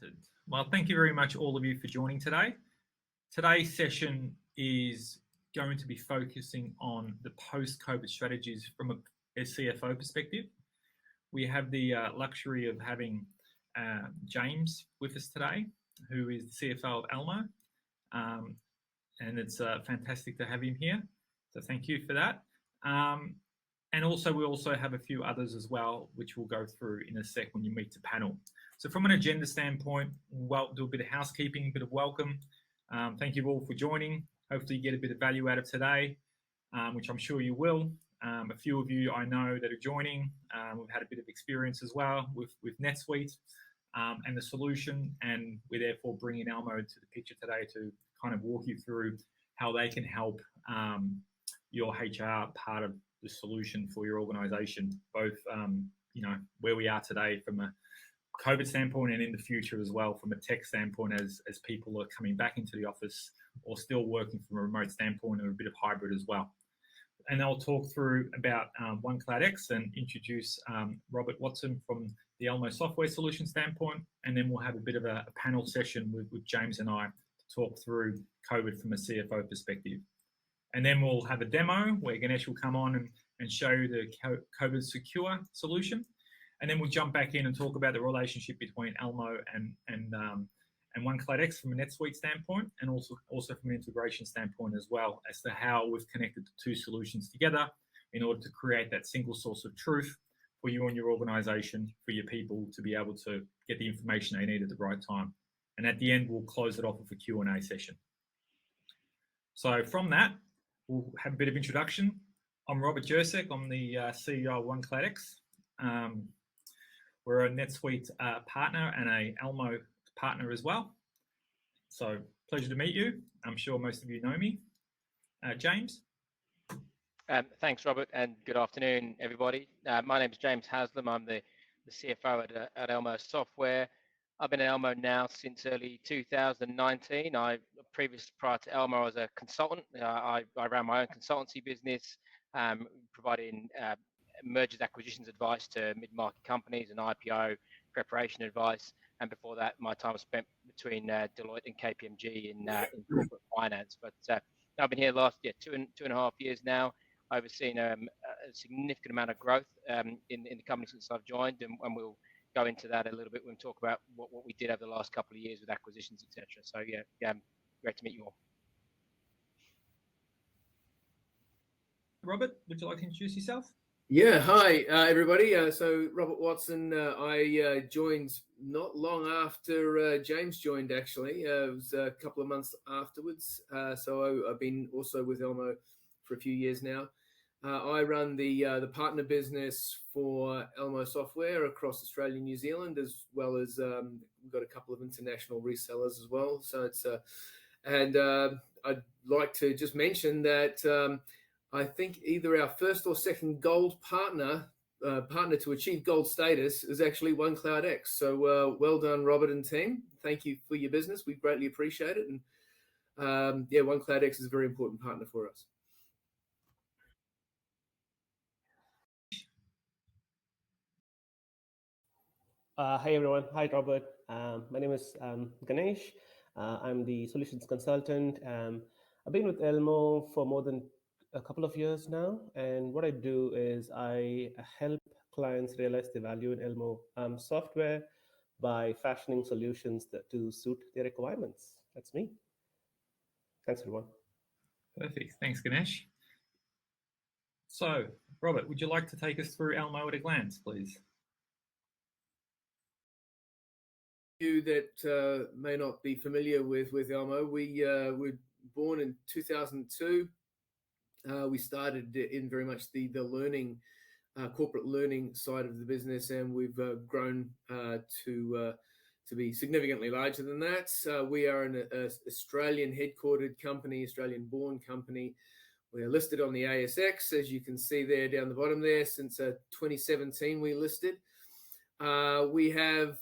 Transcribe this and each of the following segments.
Started. Well, thank you very much, all of you, for joining today. Today's session is going to be focusing on the post-COVID strategies from a CFO perspective. We have the luxury of having James with us today, who is the CFO of ELMO, and it's fantastic to have him here. So thank you for that. And also, we also have a few others as well, which we'll go through in a sec when you meet the panel. So from an agenda standpoint, we'll do a bit of housekeeping, a bit of welcome. Thank you all for joining. Hopefully you get a bit of value out of today, which I'm sure you will. A few of you I know that are joining. We've had a bit of experience as well with NetSuite and the solution, and we're therefore bringing ELMO to the picture today to kind of walk you through how they can help your HR part of the solution for your organization, both where we are today from a COVID standpoint and in the future as well from a tech standpoint as people are coming back into the office or still working from a remote standpoint or a bit of hybrid as well. And I'll talk through about OneKloudX and introduce Robert Watson from the ELMO software solution standpoint, and then we'll have a bit of a panel session with James and I to talk through COVID from a CFO perspective. And then we'll have a demo where Ganesh will come on and show you the COVID secure solution. And then we'll jump back in and talk about the relationship between ELMO and OneKloudX from a NetSuite standpoint, and also from an integration standpoint as well, as to how we've connected the two solutions together in order to create that single source of truth for you and your organization, for your people to be able to get the information they need at the right time. And at the end, we'll close it off with a Q&A session. So from that, we'll have a bit of introduction. I'm Robert Jersek. I'm the CEO of OneKloudX. We're a NetSuite partner and a ELMO partner as well. So pleasure to meet you. I'm sure most of you know me. James? Thanks, Robert, and good afternoon, everybody. My name is James Haslam. I'm the CFO at ELMO Software. I've been at ELMO now since early 2019. Prior to ELMO, I was a consultant. I ran my own consultancy business, providing mergers, acquisitions advice to mid-market companies and IPO preparation advice. And before that, my time was spent between Deloitte and KPMG in corporate finance. But I've been here the last two and a half years now, overseeing a significant amount of growth in the company since I've joined, and we'll go into that a little bit when we talk about what we did over the last couple of years with acquisitions, etc. So yeah, great to meet you all. Robert, would you like to introduce yourself? Yeah, hi everybody. So Robert Watson, I joined not long after James joined actually. It was a couple of months afterwards. So I've been also with ELMO for a few years now. I run the partner business for ELMO Software across Australia and New Zealand, as well as we've got a couple of international resellers as well. So it's and I'd like to just mention that I think either our first or second gold partner to achieve gold status is actually OneKloudX. So well done, Robert and team. Thank you for your business. We greatly appreciate it. And OneKloudX is a very important partner for us. Hi everyone. Hi Robert. My name is Ganesh. I'm the solutions consultant. I've been with ELMO for more than a couple of years now, and what I do is I help clients realize the value in ELMO software by fashioning solutions to suit their requirements. That's me. Thanks everyone. Perfect. Thanks, Ganesh. So, Robert, would you like to take us through ELMO at a glance, please? You that may not be familiar with ELMO, we were born in 2002. We started in very much the learning, corporate learning side of the business, and we've grown to be significantly larger than that. We are an Australian headquartered company, Australian-born company. We're listed on the ASX, as you can see there down the bottom there. Since 2017, we listed. We have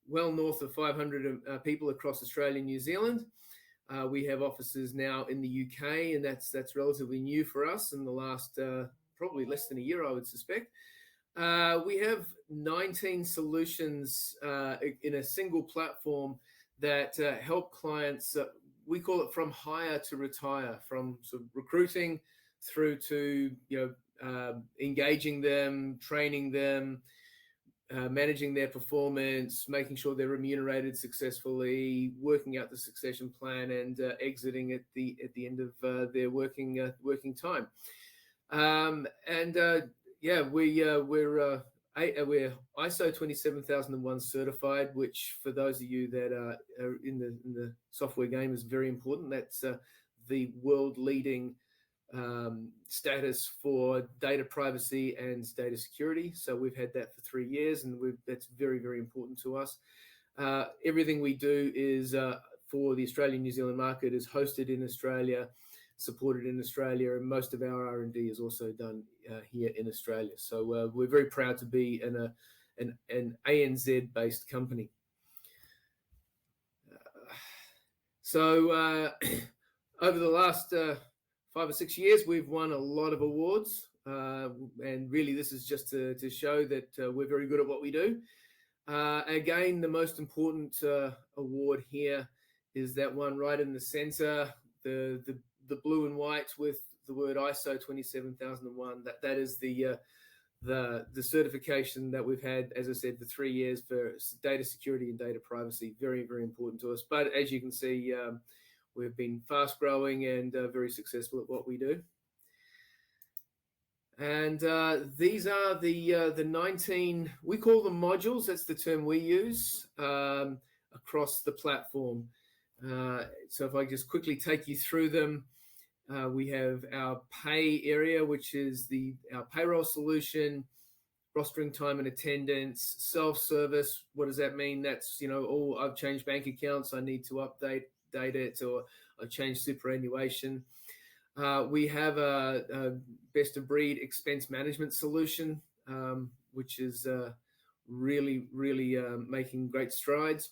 well north of 500 people across Australia and New Zealand. We have offices now in the UK, and that's relatively new for us in the last probably less than a year, I would suspect. We have 19 solutions in a single platform that help clients. We call it from hire to retire, from sort of recruiting through to engaging them, training them, managing their performance, making sure they're remunerated successfully, working out the succession plan, and exiting at the end of their working time. We're ISO 27001 certified, which for those of you that are in the software game is very important. That's the world leading status for data privacy and data security. So we've had that for 3 years, and that's very, very important to us. Everything we do is for the Australian New Zealand market is hosted in Australia, supported in Australia, and most of our R&D is also done here in Australia. So we're very proud to be an ANZ based company. Over the last 5 or 6 years, we've won a lot of awards, and really this is just to show that we're very good at what we do. Again, the most important award here is that one right in the center, the blue and white with the word ISO 27001. That is the certification that we've had, as I said, for 3 years for data security and data privacy. Very, very important to us. But as you can see, we've been fast growing and very successful at what we do. And these are the 19, we call them modules. That's the term we use across the platform. So if I just quickly take you through them, we have our pay area, which is our payroll solution, rostering time and attendance, self-service. What does that mean? That's, I've changed bank accounts, I need to update it, or I've changed superannuation. We have a best of breed expense management solution, which is really making great strides.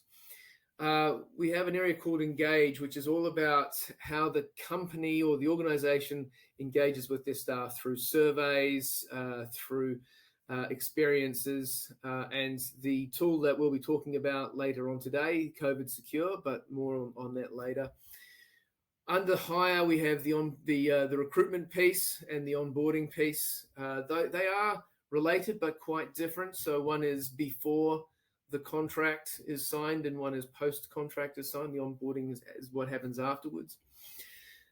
We have an area called Engage, which is all about how the company or the organization engages with their staff through surveys, through experiences, and the tool that we'll be talking about later on today, COVID Secure, but more on that later. Under hire, we have the recruitment piece and the onboarding piece. They are related but quite different. So one is before the contract is signed and one is post-contract is signed. The onboarding is what happens afterwards.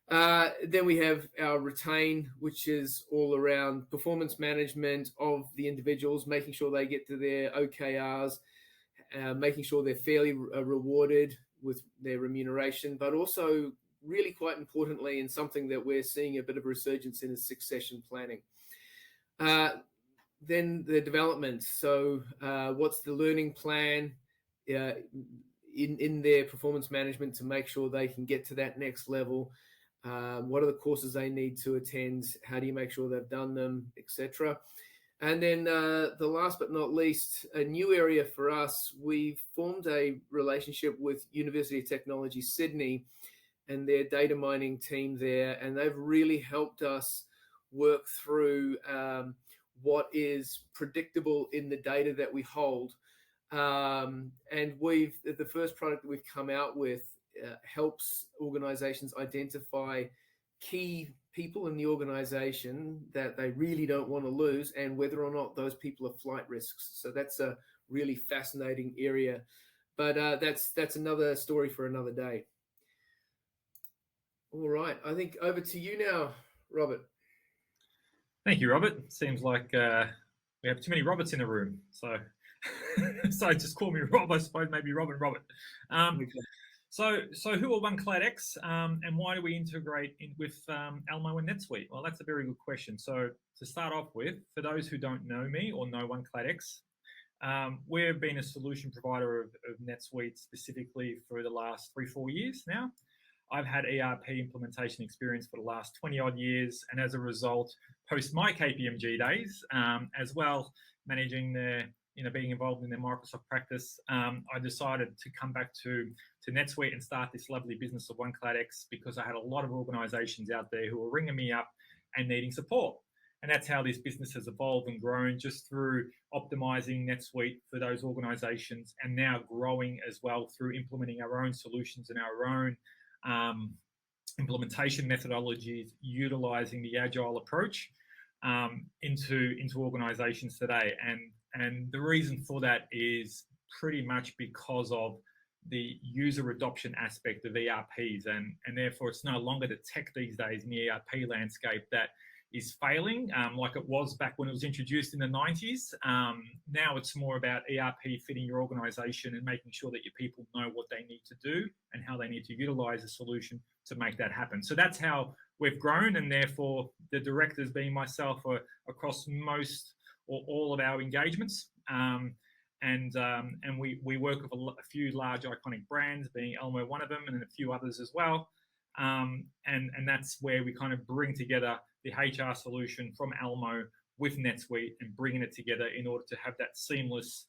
Then we have our retain, which is all around performance management of the individuals, making sure they get to their OKRs, making sure they're fairly rewarded with their remuneration, but also really quite importantly, and something that we're seeing a bit of a resurgence in, is succession planning. Then the development. So what's the learning plan in their performance management to make sure they can get to that next level? What are the courses they need to attend? How do you make sure they've done them, etc.? And then the last but not least, a new area for us, we've formed a relationship with University of Technology Sydney and their data mining team there, and they've really helped us work through what is predictable in the data that we hold. And the first product that we've come out with helps organizations identify key people in the organization that they really don't want to lose, and whether or not those people are flight risks. So that's a really fascinating area, but that's another story for another day. All right, I think over to you now, Robert. Thank you, Robert. Seems like we have too many Roberts in the room, so just call me Rob. I suppose maybe Robert. So who are OneKloudX, and why do we integrate in with ELMO and NetSuite? Well, that's a very good question. So to start off with, for those who don't know me or know OneKloudX, we've been a solution provider of NetSuite specifically for the last 3-4 years now. I've had ERP implementation experience for the last 20 odd years, and as a result, post my KPMG days, as well, managing being involved in their Microsoft practice, I decided to come back to NetSuite and start this lovely business of OneKloudX, because I had a lot of organizations out there who were ringing me up and needing support. And that's how this business has evolved and grown, just through optimizing NetSuite for those organizations, and now growing as well through implementing our own solutions and our own implementation methodologies, utilizing the agile approach into organizations today. And the reason for that is pretty much because of the user adoption aspect of ERPs, and therefore it's no longer the tech these days in the ERP landscape that is failing like it was back when it was introduced in the 90s. Now it's more about ERP fitting your organization and making sure that your people know what they need to do and how they need to utilize a solution to make that happen. So that's how we've grown, and therefore the directors, being myself, are across most or all of our engagements. And we work with a few large iconic brands, being ELMO one of them, and a few others as well. And that's where we kind of bring together the HR solution from ELMO with NetSuite and bringing it together in order to have that seamless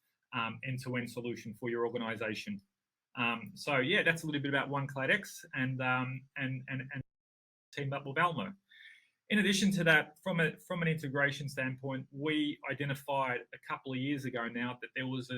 end-to-end solution for your organization. So yeah, that's a little bit about OneKloudX and teamed up with ELMO. In addition to that, from an integration standpoint, we identified a couple of years ago now that there was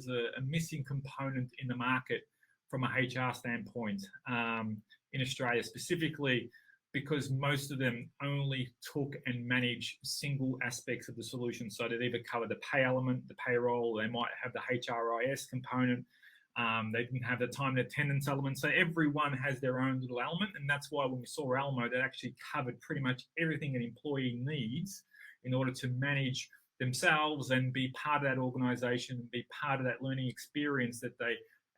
a missing component in the market from a HR standpoint in Australia, specifically because most of them only took and manage single aspects of the solution. So they'd either cover the pay element, the payroll, they might have the HRIS component, they didn't have the time and attendance element. So everyone has their own little element, and that's why when we saw ELMO, that actually covered pretty much everything an employee needs in order to manage themselves and be part of that organization and be part of that learning experience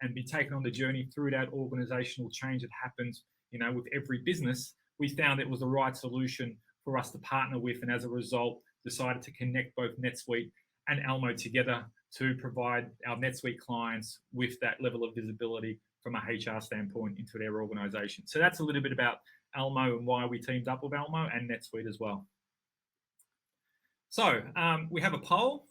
and be taken on the journey through that organizational change that happens, with every business. We found it was the right solution for us to partner with, and as a result, decided to connect both NetSuite and ELMO together to provide our NetSuite clients with that level of visibility from a HR standpoint into their organization. So that's a little bit about ELMO and why we teamed up with ELMO and NetSuite as well. So we have a poll.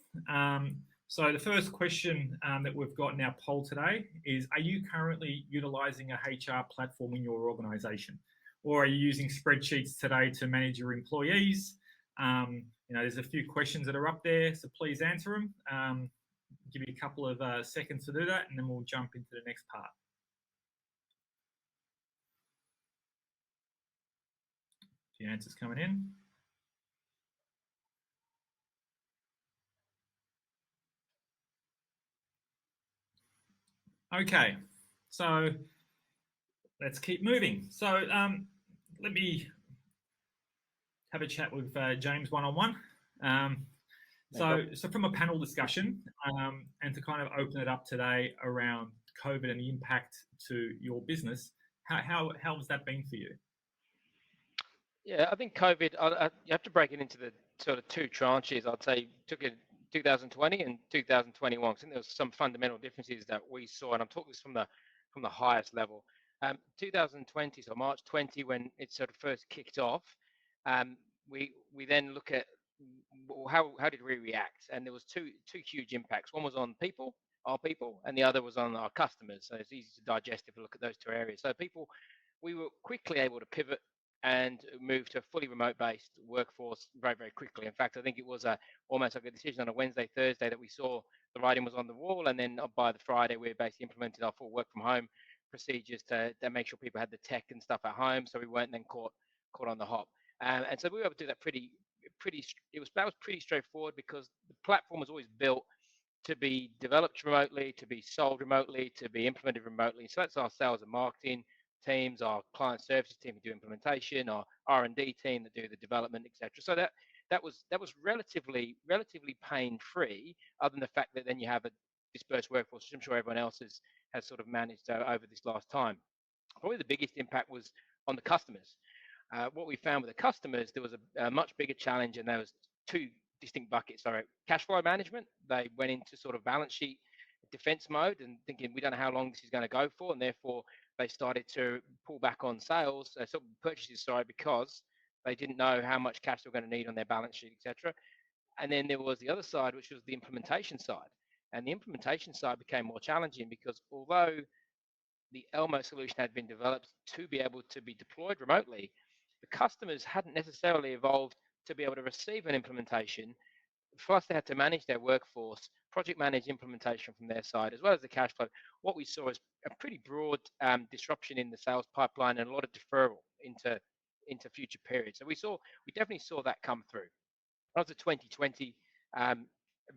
So the first question that we've got in our poll today is, are you currently utilizing a HR platform in your organization? Or are you using Spreadsheets today to manage your employees? There's a few questions that are up there, so please answer them. Give you a couple of seconds to do that, and then we'll jump into the next part. A few answers coming in. Okay, so let's keep moving. So let me have a chat with James one-on-one. So from a panel discussion, and to kind of open it up today around COVID and the impact to your business, how has that been for you? Yeah, I think COVID, you have to break it into the sort of two tranches. I'd say took it 2020 and 2021. I think there was some fundamental differences that we saw, and I'm talking this from the highest level. 2020, so March 20, when it sort of first kicked off, we then look at how did we react, and there was two huge impacts. One was on our people, and the other was on our customers. So it's easy to digest if we look at those two areas. So people, we were quickly able to pivot and move to a fully remote-based workforce very, very quickly. In fact, I think it was almost like a decision on a Wednesday, Thursday that we saw the writing was on the wall, and then by the Friday, we basically implemented our full work from home procedures to make sure people had the tech and stuff at home, so we weren't then caught on the hop. And so we were able to do that that was pretty straightforward, because the platform was always built to be developed remotely, to be sold remotely, to be implemented remotely. So that's our sales and marketing teams, our client services team who do implementation, our R&D team that do the development, etc. So that was relatively pain-free, other than the fact that then you have a dispersed workforce, which I'm sure everyone else has sort of managed over this last time. Probably the biggest impact was on the customers. What we found with the customers, there was a much bigger challenge, and there was two distinct buckets. Cash flow management. They went into sort of balance sheet defense mode and thinking, we don't know how long this is going to go for, and therefore they started to pull back on sales, purchases, because they didn't know how much cash they were going to need on their balance sheet, etc. And then there was the other side, which was the implementation side. And the implementation side became more challenging, because although the ELMO solution had been developed to be able to be deployed remotely, the customers hadn't necessarily evolved to be able to receive an implementation. For us, they had to manage their workforce, project manage implementation from their side, as well as the cash flow. What we saw is a pretty broad disruption in the sales pipeline and a lot of deferral into future periods. So we definitely saw that come through. That was the 2020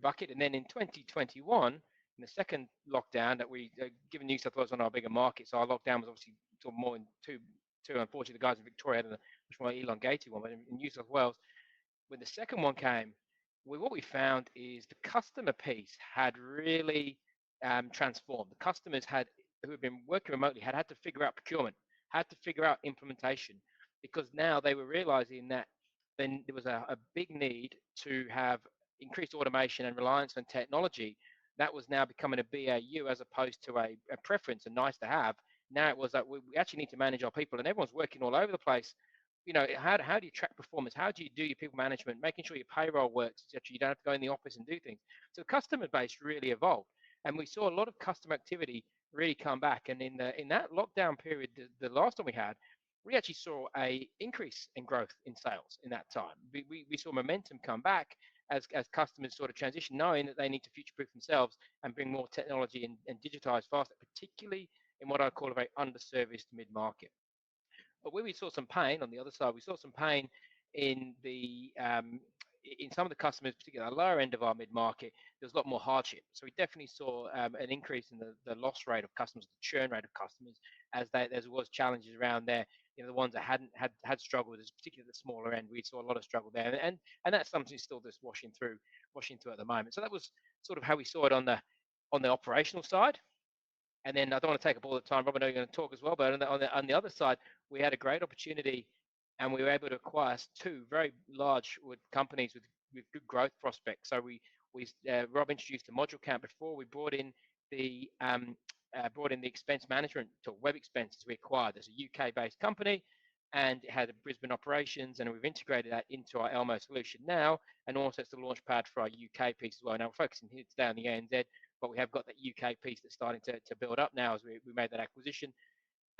bucket, and then in 2021, in the second lockdown that we given New South Wales on our bigger market, so our lockdown was obviously sort of more in two. Unfortunately, the guys in Victoria had a much more elongated one, but in New South Wales, when the second one came, what we found is the customer piece had really transformed. The customers who had been working remotely had to figure out procurement, had to figure out implementation, because now they were realizing that then there was a big need to have increased automation and reliance on technology. That was now becoming a BAU as opposed to a preference, a nice to have. Now it was that we actually need to manage our people, and everyone's working all over the place. You know, how do you track performance? How do you do your people management, making sure your payroll works, etc. You don't have to go in the office and do things. So the customer base really evolved, and we saw a lot of customer activity really come back. And in that lockdown period, the last one we had, we actually saw a increase in growth in sales in that time. We saw momentum come back as customers sort of transition, knowing that they need to future-proof themselves and bring more technology and digitize faster, particularly in what I call a very underserviced mid-market. But where we saw some pain on the other side, we saw some pain in in some of the customers, particularly at the lower end of our mid-market. There's a lot more hardship. So we definitely saw an increase in the loss rate of customers, the churn rate of customers, as there was challenges around there. You know, the ones that had struggled, particularly at the smaller end, we saw a lot of struggle there, and that's something still just washing through at the moment. So that was sort of how we saw it on the operational side. And then I don't want to take up all the time, Rob, I know you're going to talk as well, but on the other side, we had a great opportunity, and we were able to acquire two very large companies with good growth prospects. So Rob introduced the module count before. We brought in the expense management to web expenses we acquired. There's a UK-based company, and it had a Brisbane operations, and we've integrated that into our ELMO solution now, and also it's the launch pad for our UK piece as well. Now we're focusing here today on the ANZ, but we have got that UK piece that's starting to build up now as we made that acquisition.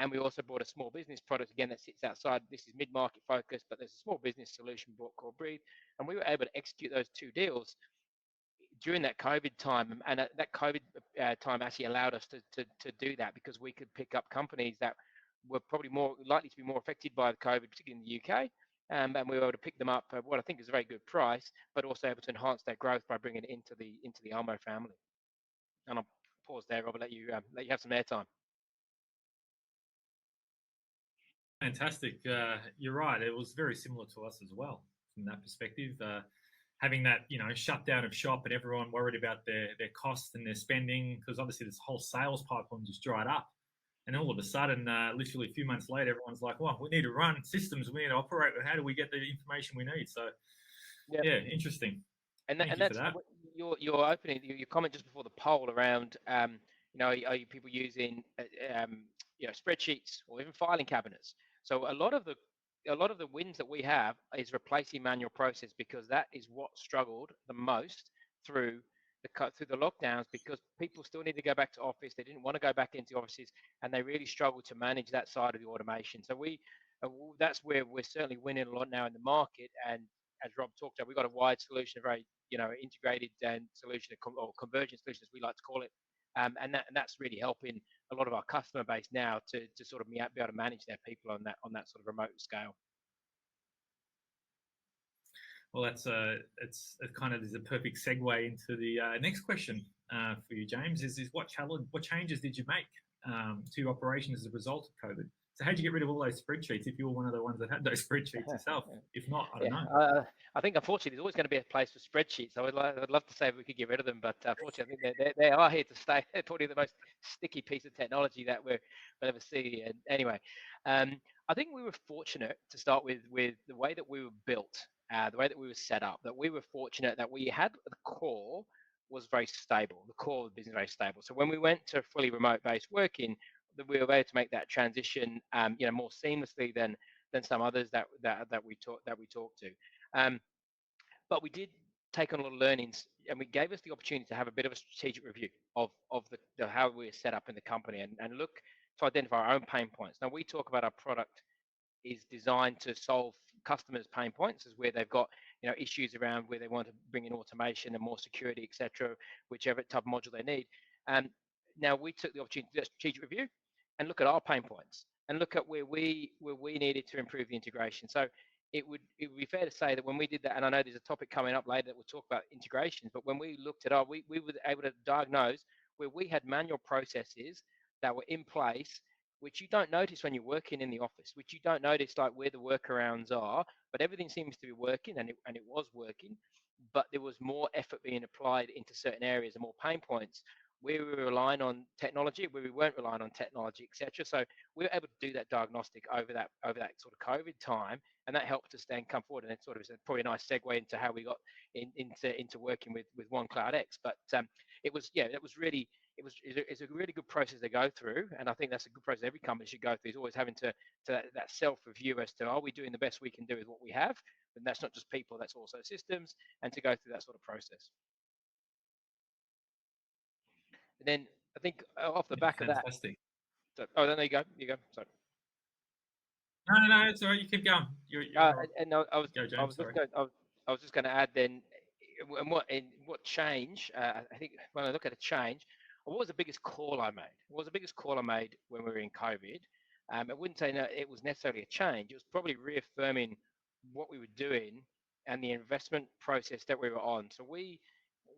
And we also bought a small business product, again, that sits outside. This is mid-market focused, but there's a small business solution bought called Breathe. And we were able to execute those two deals during that COVID time. And that COVID time actually allowed us to do that, because we could pick up companies that were probably more likely to be more affected by the COVID, particularly in the UK. And we were able to pick them up at what I think is a very good price, but also able to enhance their growth by bringing it into the ELMO family. And I'll pause there, Robert, let you have some airtime. Fantastic. You're right. It was very similar to us as well from that perspective. Having that, shutdown of shop and everyone worried about their costs and their spending, because obviously this whole sales pipeline just dried up. And all of a sudden, literally a few months later, everyone's like, well, we need to run systems. We need to operate. How do we get the information we need? So, yeah, interesting. And that's your opening, your comment just before the poll around, are you people using, spreadsheets or even filing cabinets? So a lot of the wins that we have is replacing manual process, because that is what struggled the most through the lockdowns, because people still need to go back to office. They didn't want to go back into offices, and they really struggled to manage that side of the automation. So that's where we're certainly winning a lot now in the market. And as Rob talked about, we've got a wide solution, a very integrated solution, or convergent solution, as we like to call it. And that's really helping a lot of our customer base now to sort of be able to manage their people on that sort of remote scale. Well, it's kind of is a perfect segue into the next question for you, James. Is what changes did you make to your operation as a result of COVID? So how did you get rid of all those spreadsheets if you were one of the ones that had those spreadsheets yourself? If not, I don't know. I think, unfortunately, there's always going to be a place for spreadsheets. I'd love to say we could get rid of them, but unfortunately, I think they are here to stay. They're probably the most sticky piece of technology that we'll ever see. And anyway, I think we were fortunate to start with the way that we were built, the way that we were set up, that we were fortunate that we had the core was very stable. The core of the business very stable. So when we went to fully remote-based working, we were able to make that transition, more seamlessly than some others that we talked to. But we did take on a lot of learnings, and we gave us the opportunity to have a bit of a strategic review of the how we were set up in the company, and look to identify our own pain points. Now we talk about our product is designed to solve customers' pain points is where they've got issues around where they want to bring in automation and more security, etc., whichever type of module they need. Now we took the opportunity to do a strategic review and look at our pain points and look at where we needed to improve the integration. So it would be fair to say that when we did that, and I know there's a topic coming up later that we'll talk about integrations, but when we looked at we were able to diagnose where we had manual processes that were in place, which you don't notice when you're working in the office, which you don't notice like where the workarounds are, but everything seems to be working, and it was working, but there was more effort being applied into certain areas and more pain points where we were relying on technology, where we weren't relying on technology, etc. So we were able to do that diagnostic over that sort of COVID time, and that helped us then come forward. And it sort of is probably a nice segue into how we got into working with OneKloudX. But it was really it's a really good process to go through, and I think that's a good process every company should go through. Is always having to that self review as to are we doing the best we can do with what we have, and that's not just people, that's also systems, and to go through that sort of process. And then I think off the back of that. Fantastic. So, there you go. Sorry. No, it's all right. You keep going. You're right. And I was just going to add then, what change? I think when I look at a change, what was the biggest call I made? What was the biggest call I made when we were in COVID? I wouldn't say it was necessarily a change. It was probably reaffirming what we were doing and the investment process that we were on. So we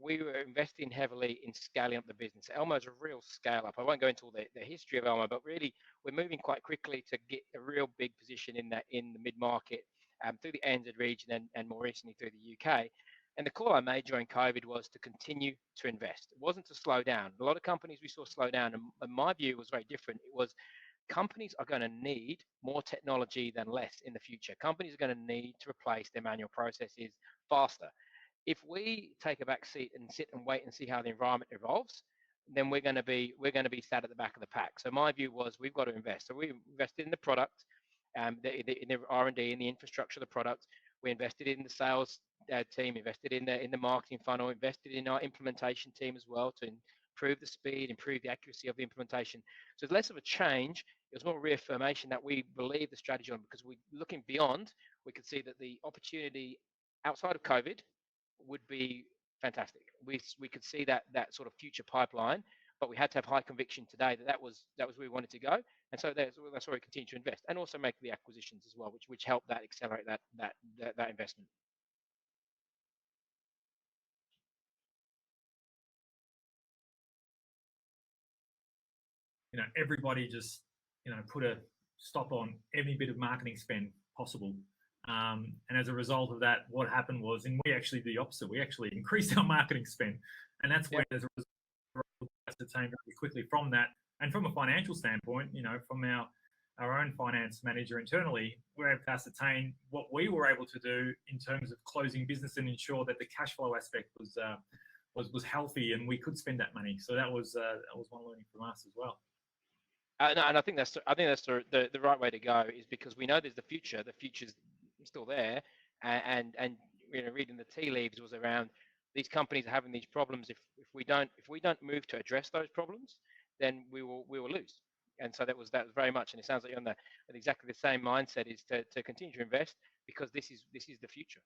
were investing heavily in scaling up the business. Elmo is a real scale up. I won't go into all the history of Elmo, but really we're moving quite quickly to get a real big position in the mid-market through the ANZ region and more recently through the UK. And the call I made during COVID was to continue to invest. It wasn't to slow down. A lot of companies we saw slow down, and my view was very different. It was companies are going to need more technology than less in the future. Companies are going to need to replace their manual processes faster. If we take a back seat and sit and wait and see how the environment evolves, then we're going to be sat at the back of the pack. So my view was we've got to invest. So we invested in the product, in the R&D, in the infrastructure of the product. We invested in the sales team, invested in the marketing funnel, invested in our implementation team as well to improve the speed, improve the accuracy of the implementation. So it's less of a change. It was more reaffirmation that we believe the strategy on, because we looking beyond, we could see that the opportunity outside of COVID would be fantastic. We could see that sort of future pipeline, but we had to have high conviction today that was where we wanted to go, and so that's why we continue to invest and also make the acquisitions as well, which help that accelerate that investment. Everybody just put a stop on every bit of marketing spend possible. And as a result of that, what happened was, and we actually did the opposite. We actually increased our marketing spend, and that's where as a result, ascertained very quickly from that. And from a financial standpoint, from our own finance manager internally, we're able to ascertain what we were able to do in terms of closing business and ensure that the cash flow aspect was healthy and we could spend that money. So that was one learning from us as well. And I think that's the right way to go, is because we know there's the future. The future's still there, and reading the tea leaves was around these companies are having these problems. If we don't move to address those problems, then we will lose. And so that was very much, and it sounds like you're on exactly the same mindset, is to continue to invest, because this is the future.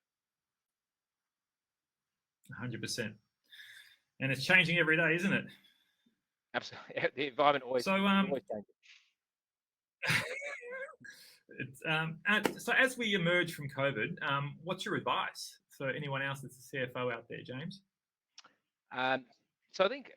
100%, and it's changing every day, isn't it? Absolutely, the environment always changes. So as we emerge from COVID, what's your advice for anyone else that's a CFO out there, James? So I think,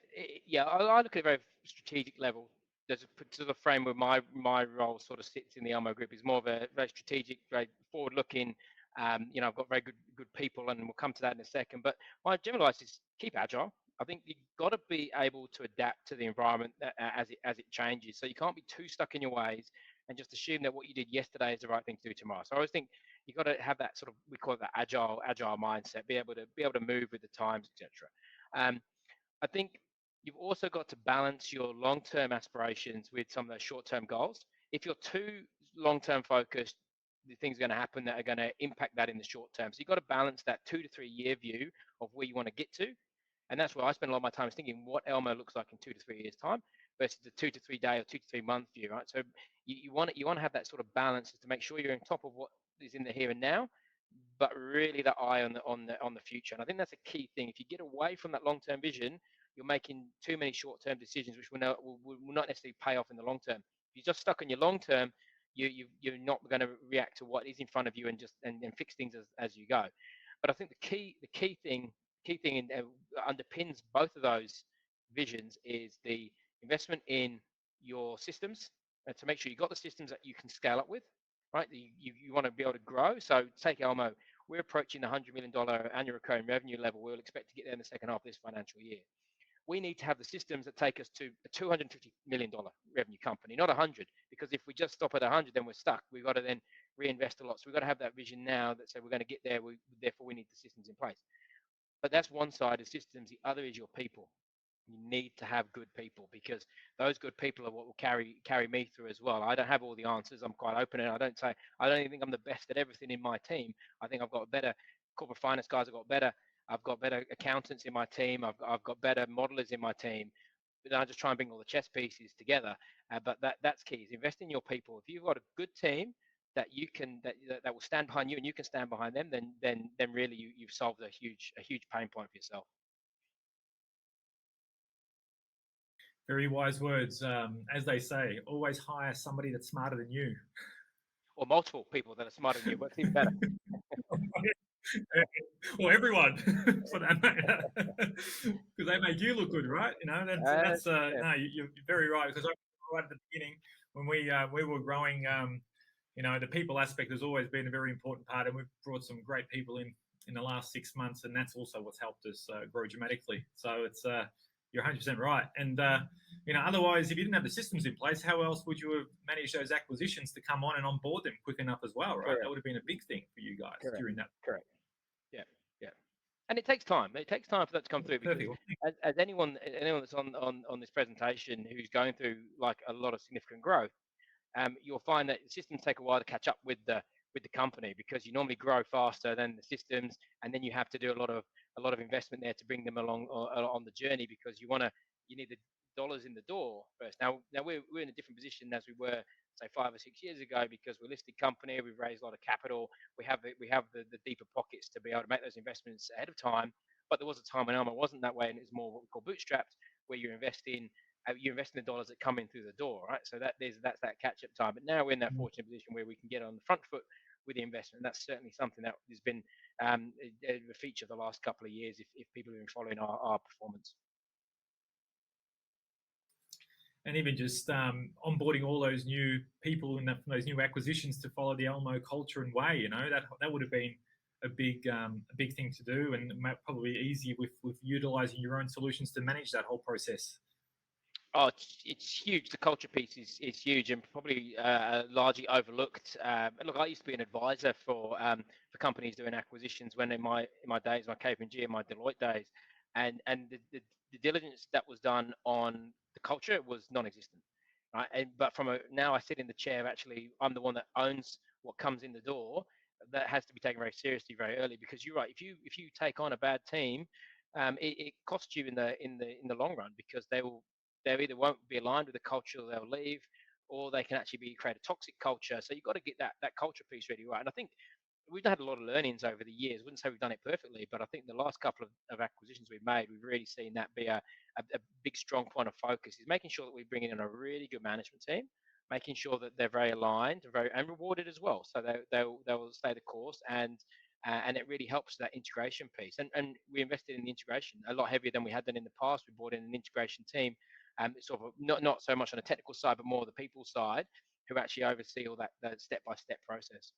I look at a very strategic level. There's a particular frame where my role sort of sits in the ELMO group is more of a very strategic, very forward-looking. I've got very good people, and we'll come to that in a second. But my general advice is keep agile. I think you've got to be able to adapt to the environment as it changes. So you can't be too stuck in your ways and just assume that what you did yesterday is the right thing to do tomorrow. So I always think you've got to have that sort of, we call it that agile mindset, be able to move with the times, etc. I think you've also got to balance your long-term aspirations with some of those short-term goals. If you're too long-term focused, the things are going to happen that are going to impact that in the short term. So you've got to balance that 2 to 3 year view of where you want to get to. And that's where I spend a lot of my time thinking what ELMO looks like in 2 to 3 years time versus the 2 to 3 day or 2 to 3 month view, right? So you want to have that sort of balance to make sure you're on top of what is in the here and now, but really the eye on the future. And I think that's a key thing. If you get away from that long-term vision, you're making too many short-term decisions, which will not necessarily pay off in the long term. If you're just stuck on your long term, you're not going to react to what is in front of you and fix things as you go. But I think the key thing underpins both of those visions is the investment in your systems to make sure you've got the systems that you can scale up with, right? You want to be able to grow. So take Elmo, we're approaching the $100 million annual recurring revenue level. We'll expect to get there in the second half of this financial year. We need to have the systems that take us to a $250 million revenue company, not 100, because if we just stop at 100, then we're stuck. We've got to then reinvest a lot. So we've got to have that vision now that say we're going to get there. Therefore, we need the systems in place. But that's one side of systems. The other is your people. You need to have good people, because those good people are what will carry me through as well. I don't have all the answers. I'm quite open, and I don't even think I'm the best at everything in my team. I think I've got better corporate finance guys. I've got better accountants in my team. I've got better modelers in my team. But then I just try and bring all the chess pieces together. But that's key, is invest in your people. If you've got a good team that you can that will stand behind you and you can stand behind them, then really you've solved a huge pain point for yourself. Very wise words. As they say, always hire somebody that's smarter than you. Or multiple people that are smarter than you. Works even better. Or everyone, for that matter, because they make you look good, right? You know, that's yeah. no, you're very right. Because right at the beginning, when we were growing, you know, the people aspect has always been a very important part, and we've brought some great people in the last 6 months, and that's also what's helped us grow dramatically. So it's you're 100% right. And you know, otherwise, if you didn't have the systems in place, how else would you have managed those acquisitions to come on and onboard them quick enough as well, right? Correct. That would have been a big thing for you guys during that. Correct. Yeah. And it takes time. It takes time for that to come through, because as anyone that's on this presentation who's going through like a lot of significant growth, you'll find that the systems take a while to catch up with the company, because you normally grow faster than the systems, and then you have to do a lot of investment there to bring them along on the journey, because you need the dollars in the door first. Now we're in a different position as we were, say, 5 or 6 years ago, because we're a listed company. We've raised a lot of capital. We have the deeper pockets to be able to make those investments ahead of time. But there was a time when Elmo wasn't that way, and it's more what we call bootstrapped, where you invest in the dollars that come in through the door, right? So that's that catch-up time. But now we're in that fortunate position where we can get on the front foot with the investment. That's certainly something that has been a feature of the last couple of years, if people have been following our performance. And even just onboarding all those new people and those new acquisitions to follow the Elmo culture and way, you know, that would have been a big thing to do, and probably easier with utilizing your own solutions to manage that whole process. Oh, it's huge. The culture piece is huge, and probably largely overlooked. Look, I used to be an advisor for companies doing acquisitions when in my days, my KPMG and my Deloitte days, and the diligence that was done on the culture was non-existent, right? But now I sit in the chair. Actually, I'm the one that owns what comes in the door. That has to be taken very seriously very early, because you're right. If you take on a bad team, it costs you in the long run, because they either won't be aligned with the culture, or they'll leave, or they can actually create a toxic culture. So you've got to get that culture piece really right. And I think we've had a lot of learnings over the years. I wouldn't say we've done it perfectly, but I think the last couple of acquisitions we've made, we've really seen that be a big, strong point of focus, is making sure that we bring in a really good management team, making sure that they're very aligned and rewarded as well. So they will stay the course, and it really helps that integration piece. And we invested in the integration a lot heavier than we had done in the past. We brought in an integration team, sort of not so much on the technical side, but more the people side, who actually oversee all that step-by-step process.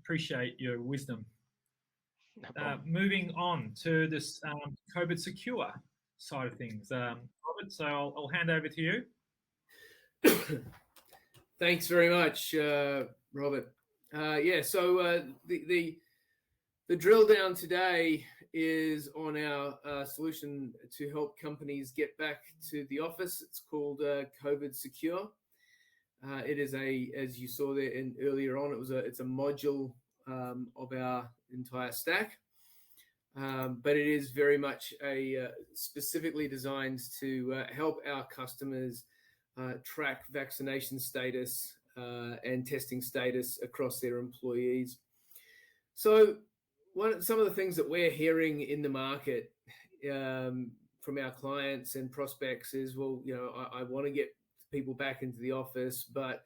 Appreciate your wisdom. No problem. Moving on to this COVID secure side of things, Robert. So I'll hand over to you. Thanks very much, Robert. So the drill down today is on our solution to help companies get back to the office. It's called COVID Secure. It is as you saw there earlier on, it's a module of our entire stack, but it is very much specifically designed to help our customers track vaccination status and testing status across their employees. So some of the things that we're hearing in the market from our clients and prospects is, well, I want to get people back into the office, but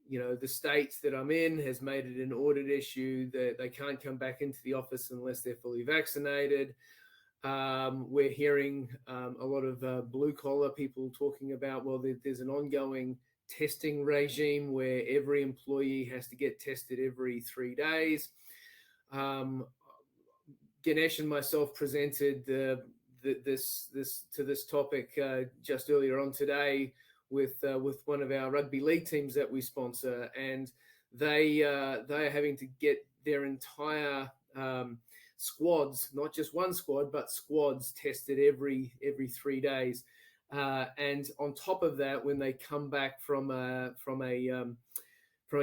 the states that I'm in has made it an audit issue that they can't come back into the office unless they're fully vaccinated. We're hearing a lot of blue collar people talking about, well, there's an ongoing testing regime where every employee has to get tested every 3 days. Ganesh and myself presented this topic just earlier on today with one of our rugby league teams that we sponsor, and they are having to get their entire squads, not just one squad, but squads tested every 3 days. And on top of that, when they come back from a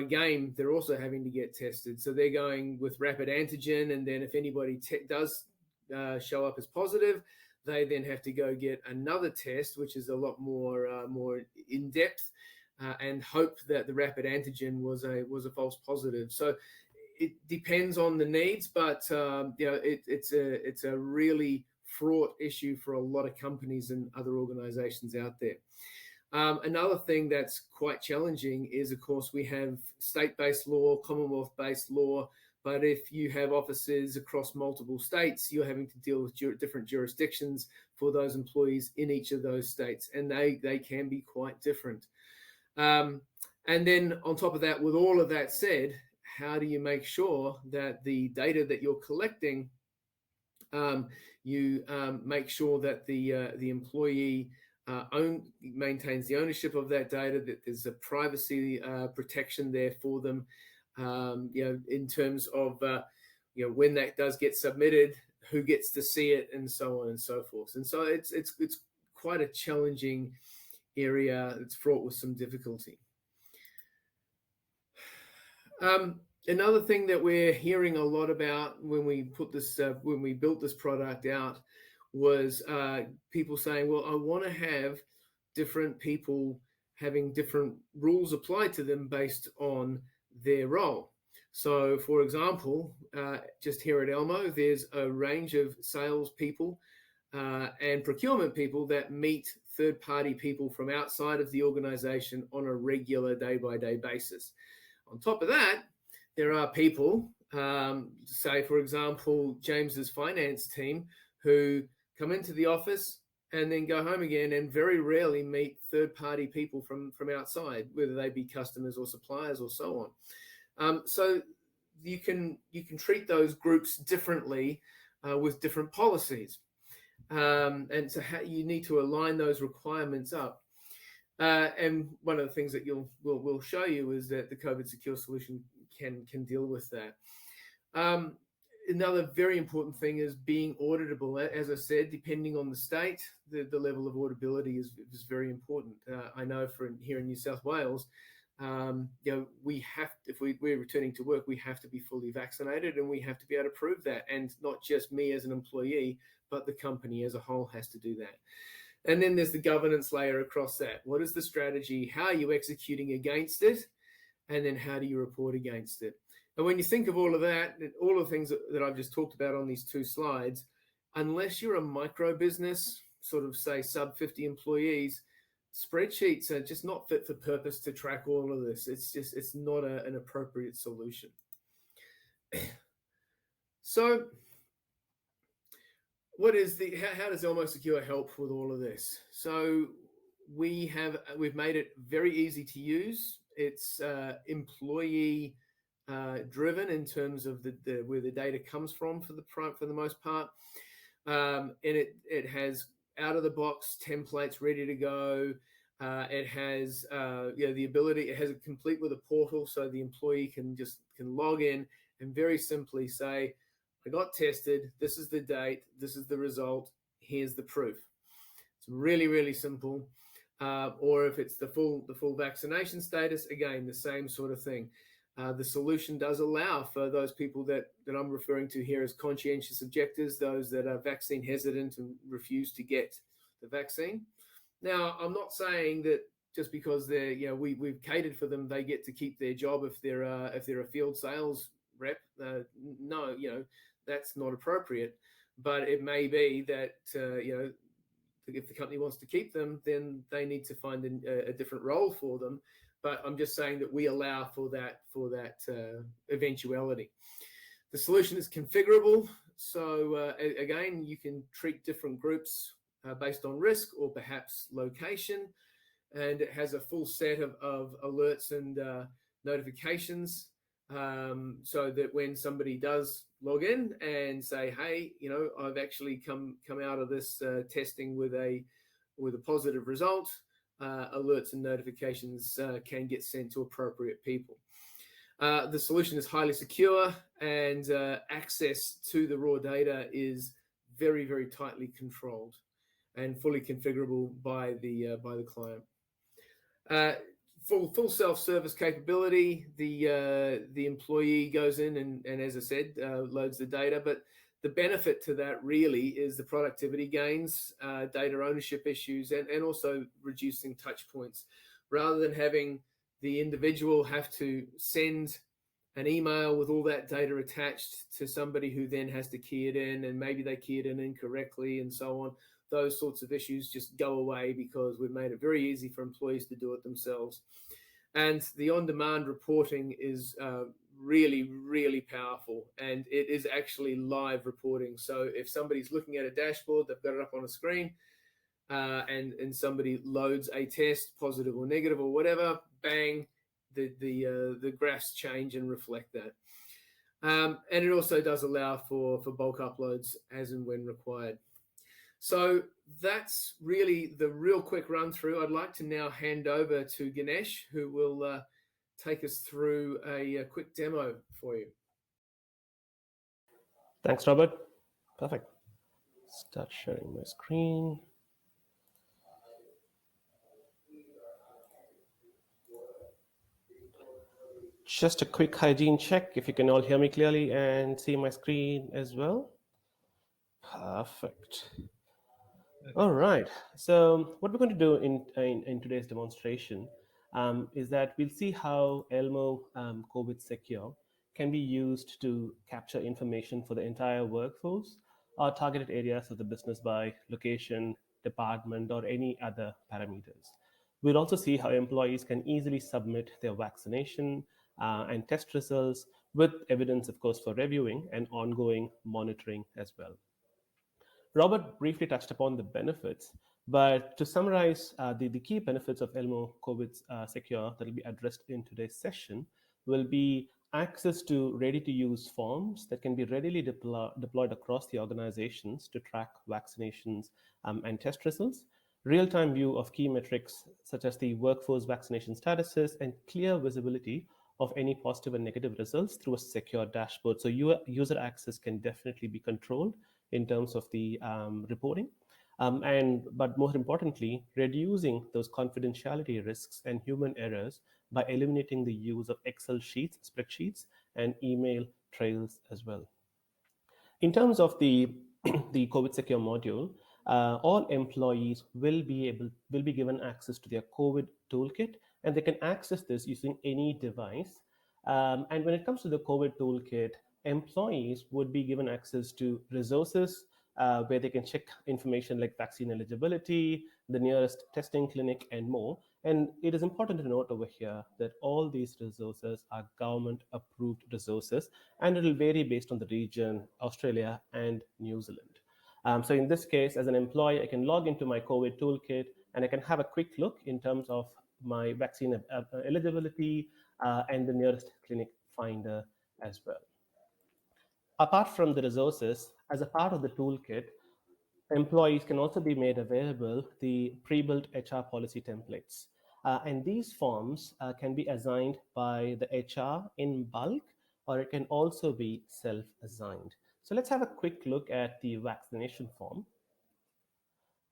game, they're also having to get tested. So they're going with rapid antigen, and then if anybody does show up as positive, they then have to go get another test, which is a lot more in depth, and hope that the rapid antigen was a false positive. So it depends on the needs, but it's a really fraught issue for a lot of companies and other organizations out there. Another thing that's quite challenging is, of course, we have state-based law, Commonwealth-based law, but if you have offices across multiple states, you're having to deal with different jurisdictions for those employees in each of those states, and they can be quite different. And then on top of that, with all of that said, how do you make sure that the data that you're collecting, you make sure that the employee maintains the ownership of that data, that there's a privacy protection there for them, in terms of when that does get submitted, who gets to see it, and so on and so forth. And so it's quite a challenging area. It's fraught with some difficulty. Another thing that we're hearing a lot about when we built this product out was people saying, well, I want to have different people having different rules applied to them based on their role. So, for example, just here at Elmo, there's a range of sales people and procurement people that meet third-party people from outside of the organization on a regular day-by-day basis. On top of that, there are people, say, for example, James's finance team, who come into the office and then go home again and very rarely meet third-party people from outside, whether they be customers or suppliers or so on. So you can treat those groups differently with different policies. And so you need to align those requirements up. And one of the things that we'll show you is that the COVID secure solution can deal with that. Another very important thing is being auditable. As I said, depending on the state, the level of auditability is very important. I know here in New South Wales, we have, if we're returning to work, we have to be fully vaccinated, and we have to be able to prove that. And not just me as an employee, but the company as a whole has to do that. And then there's the governance layer across that. What is the strategy? How are you executing against it? And then how do you report against it? And when you think of all of that, all of the things that I've just talked about on these two slides, unless you're a micro business, sort of say sub 50 employees, spreadsheets are just not fit for purpose to track all of this. It's not an appropriate solution. So how does Elmo Secure help with all of this? So we've made it very easy to use. It's employee driven in terms of where the data comes from for the most part, and it has out of the box templates ready to go. It has the ability. It has it complete with a portal, so the employee can log in and very simply say, I got tested. This is the date. This is the result. Here's the proof. It's really, really simple. Or if it's the full vaccination status, again, the same sort of thing. The solution does allow for those people that I'm referring to here as conscientious objectors, those that are vaccine hesitant and refuse to get the vaccine. Now, I'm not saying that just because they're, we've catered for them, they get to keep their job if they're a field sales rep. No, that's not appropriate. But it may be that if the company wants to keep them, then they need to find a different role for them. But I'm just saying that we allow for that eventuality. The solution is configurable. So again, you can treat different groups based on risk or perhaps location. And it has a full set of alerts and notifications, so that when somebody does log in and say, hey, I've actually come out of this testing with a positive result, alerts and notifications can get sent to appropriate people. The solution is highly secure, and access to the raw data is very, very tightly controlled and fully configurable by the client. Full self-service capability. The employee goes in and as I said, loads the data. But the benefit to that really is the productivity gains, data ownership issues, and also reducing touch points. Rather than having the individual have to send an email with all that data attached to somebody who then has to key it in, and maybe they key it in incorrectly and so on. Those sorts of issues just go away because we've made it very easy for employees to do it themselves. And the on-demand reporting is really, really powerful, and it is actually live reporting. So if somebody's looking at a dashboard, they've got it up on a screen, and somebody loads a test, positive or negative or whatever, bang, the graphs change and reflect that. And it also does allow for bulk uploads as and when required. So that's really the real quick run through. I'd like to now hand over to Ganesh, who will take us through a quick demo for you. Thanks, Robert. Perfect. Start sharing my screen. Just a quick hygiene check, if you can all hear me clearly and see my screen as well. Perfect. All right. So what we're going to do in today's demonstration is that we'll see how ELMO COVID Secure can be used to capture information for the entire workforce or targeted areas of the business by location, department, or any other parameters. We'll also see how employees can easily submit their vaccination and test results with evidence, of course, for reviewing and ongoing monitoring as well. Robert briefly touched upon the benefits, but to summarize, the key benefits of ELMO COVID Secure that will be addressed in today's session will be access to ready-to-use forms that can be readily deployed across the organizations to track vaccinations and test results, real-time view of key metrics such as the workforce vaccination statuses, and clear visibility of any positive and negative results through a secure dashboard. So user access can definitely be controlled in terms of the reporting, but more importantly, reducing those confidentiality risks and human errors by eliminating the use of Excel sheets, spreadsheets, and email trails as well. In terms of the COVID Secure module, all employees will be given access to their COVID toolkit, and they can access this using any device. And when it comes to the COVID toolkit, employees would be given access to resources where they can check information like vaccine eligibility, the nearest testing clinic, and more. And it is important to note over here that all these resources are government-approved resources, and it will vary based on the region, Australia and New Zealand. So in this case, as an employee, I can log into my COVID toolkit, and I can have a quick look in terms of my vaccine eligibility and the nearest clinic finder as well. Apart from the resources, as a part of the toolkit, employees can also be made available the pre-built HR policy templates. And these forms can be assigned by the HR in bulk, or it can also be self-assigned. So let's have a quick look at the vaccination form.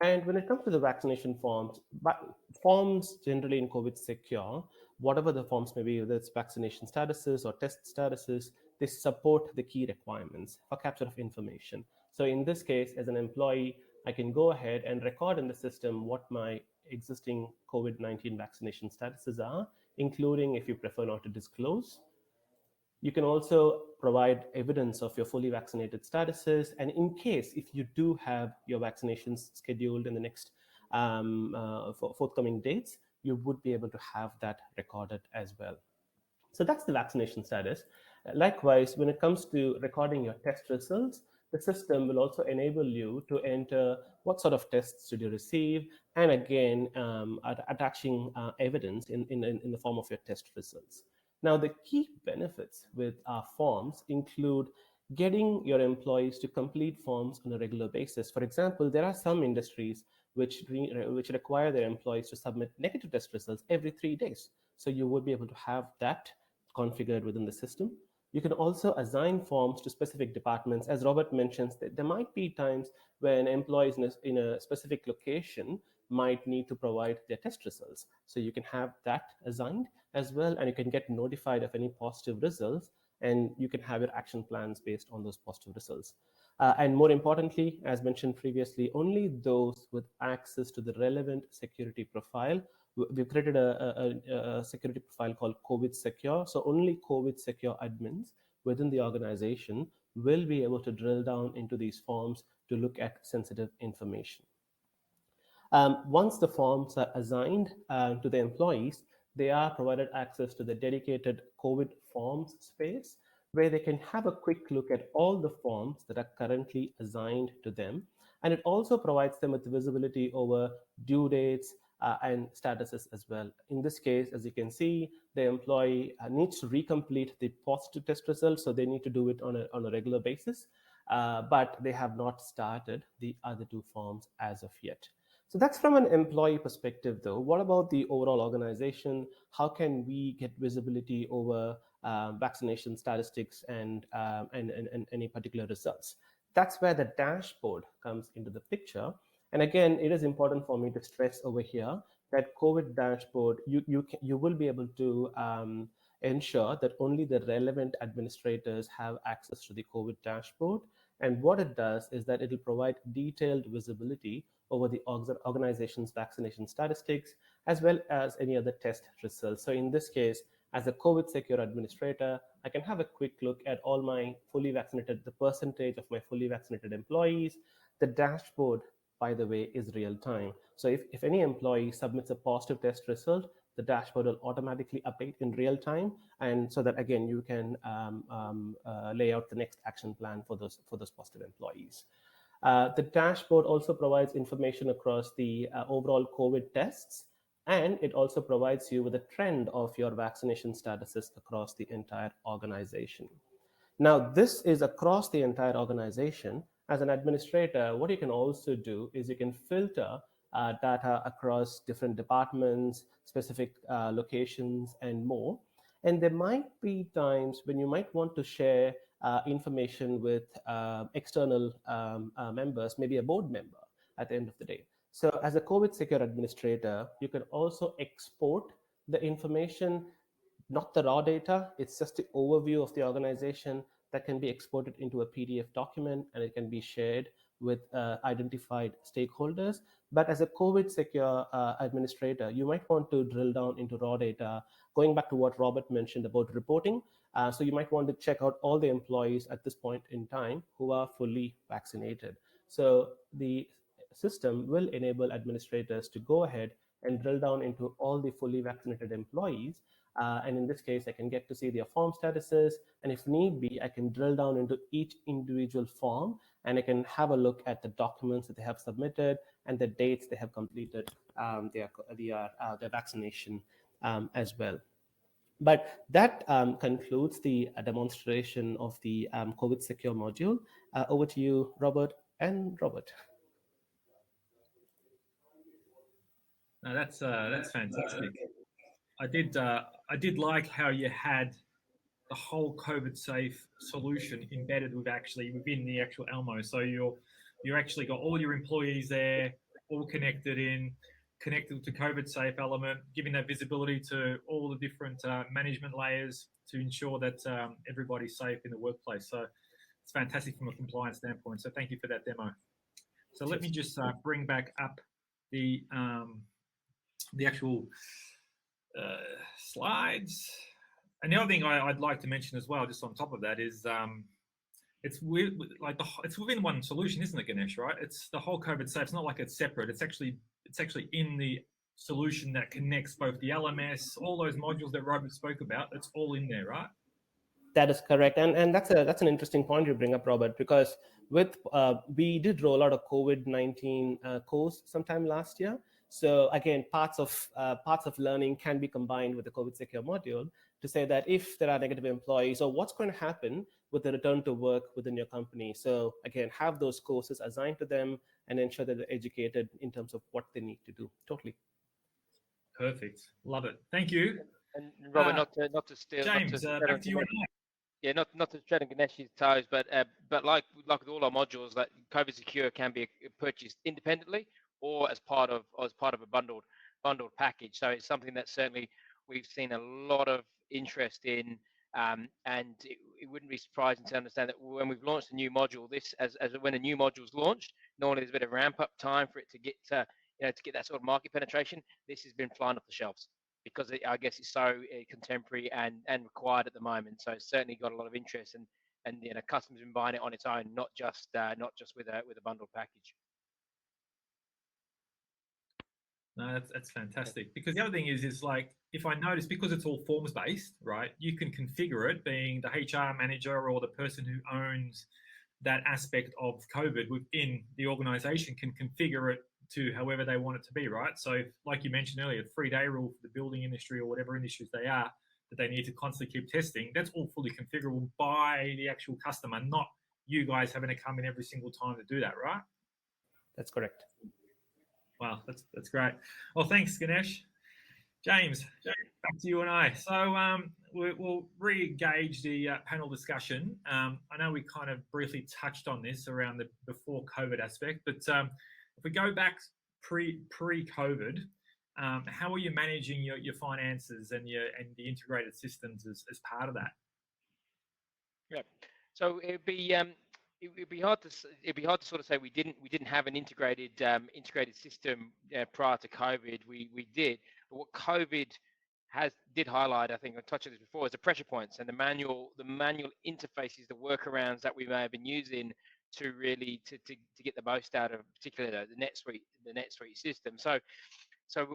And when it comes to the vaccination forms generally in COVID Secure, whatever the forms may be, whether it's vaccination statuses or test statuses, they support the key requirements for capture of information. So in this case, as an employee, I can go ahead and record in the system what my existing COVID-19 vaccination statuses are, including if you prefer not to disclose. You can also provide evidence of your fully vaccinated statuses. And in case if you do have your vaccinations scheduled in the next forthcoming dates, you would be able to have that recorded as well. So that's the vaccination status. Likewise, when it comes to recording your test results, the system will also enable you to enter what sort of tests did you receive, and again, attaching evidence in the form of your test results. Now, the key benefits with our forms include getting your employees to complete forms on a regular basis. For example, there are some industries which require their employees to submit negative test results every 3 days. So you would be able to have that configured within the system. You can also assign forms to specific departments. As Robert mentions, that there might be times when employees in a specific location might need to provide their test results. So you can have that assigned as well, and you can get notified of any positive results, and you can have your action plans based on those positive results. And more importantly, as mentioned previously, only those with access to the relevant security profile. We've created a security profile called COVID Secure. So only COVID Secure admins within the organization will be able to drill down into these forms to look at sensitive information. Once the forms are assigned to the employees, they are provided access to the dedicated COVID forms space, where they can have a quick look at all the forms that are currently assigned to them. And it also provides them with visibility over due dates and statuses as well. In this case, as you can see, the employee needs to recomplete the positive test results, so they need to do it on a regular basis, but they have not started the other two forms as of yet. So that's from an employee perspective, though. What about the overall organization? How can we get visibility over vaccination statistics and any particular results? That's where the dashboard comes into the picture. And again, it is important for me to stress over here that COVID dashboard, you will be able to ensure that only the relevant administrators have access to the COVID dashboard. And what it does is that it will provide detailed visibility over the organization's vaccination statistics, as well as any other test results. So in this case, as a COVID secure administrator, I can have a quick look at all my fully vaccinated, the percentage of my fully vaccinated employees. The dashboard, by the way, is real time. So if any employee submits a positive test result, the dashboard will automatically update in real time. And so that, again, you can lay out the next action plan for those positive employees. The dashboard also provides information across the overall COVID tests, and it also provides you with a trend of your vaccination statuses across the entire organization. Now, this is across the entire organization. As an administrator, what you can also do is you can filter data across different departments, specific locations, and more. And there might be times when you might want to share information with external members, maybe a board member at the end of the day. So as a COVID secure administrator, you can also export the information, not the raw data. It's just the overview of the organization that can be exported into a PDF document, and it can be shared with identified stakeholders. But as a COVID secure administrator, you might want to drill down into raw data, going back to what Robert mentioned about reporting. So you might want to check out all the employees at this point in time who are fully vaccinated. So the system will enable administrators to go ahead and drill down into all the fully vaccinated employees. And in this case, I can get to see their form statuses. And if need be, I can drill down into each individual form, and I can have a look at the documents that they have submitted and the dates they have completed their vaccination as well. But that concludes the demonstration of the COVID Secure module. Over to you, Robert and Robert. No, that's fantastic. I did like how you had the whole COVID safe solution embedded within the actual ELMO. So you're actually got all your employees there, all connected to COVID safe element, giving that visibility to all the different management layers to ensure that everybody's safe in the workplace. So it's fantastic from a compliance standpoint. So thank you for that demo. So let me just bring back up the the actual slides. And the other thing I'd like to mention as well, just on top of that, is it's it's within one solution, isn't it, Ganesh? Right? It's the whole COVID safe. It's not like it's separate. It's actually in the solution that connects both the LMS, all those modules that Robert spoke about. It's all in there, right? That is correct, and that's an interesting point you bring up, Robert, because with we did roll out a COVID-19 course sometime last year. So again, parts of learning can be combined with the COVID secure module to say that if there are negative employees, or what's going to happen with the return to work within your company. So again, have those courses assigned to them and ensure that they're educated in terms of what they need to do. Totally. Perfect. Love it. Thank you. And Robert, not to steal, James, back to you and I. Yeah, not to tread on Ganesh's toes, but like with all our modules, that COVID Secure can be purchased independently or as part of a bundled package. So it's something that certainly we've seen a lot of interest in, and it wouldn't be surprising to understand that when we've launched a new module, this as when a new module is launched, normally there's a bit of ramp up time for it to get to get that sort of market penetration. This has been flying off the shelves, because I guess it's so contemporary and required at the moment. So it's certainly got a lot of interest, and customers have been buying it on its own, not just with a bundled package. No, that's fantastic. Because the other thing is like, if I notice, because it's all forms based, right? You can configure it, being the HR manager or the person who owns that aspect of COVID within the organization can configure it to however they want it to be, right? So like you mentioned earlier, 3-day rule for the building industry or whatever industries they are, that they need to constantly keep testing, that's all fully configurable by the actual customer, not you guys having to come in every single time to do that, right? That's correct. Wow, that's great. Well, thanks, Ganesh. James, back to you and I. So we'll re-engage the panel discussion. I know we kind of briefly touched on this around the before COVID aspect, but if we go back pre-COVID, how are you managing your finances and the integrated systems as part of that? Yeah, so it'd be hard to sort of say we didn't have an integrated system prior to COVID. We did, but what COVID did highlight, I think I touched on this before, is the pressure points and the manual interfaces, the workarounds that we may have been using to really to get the most out of, particularly the NetSuite system. So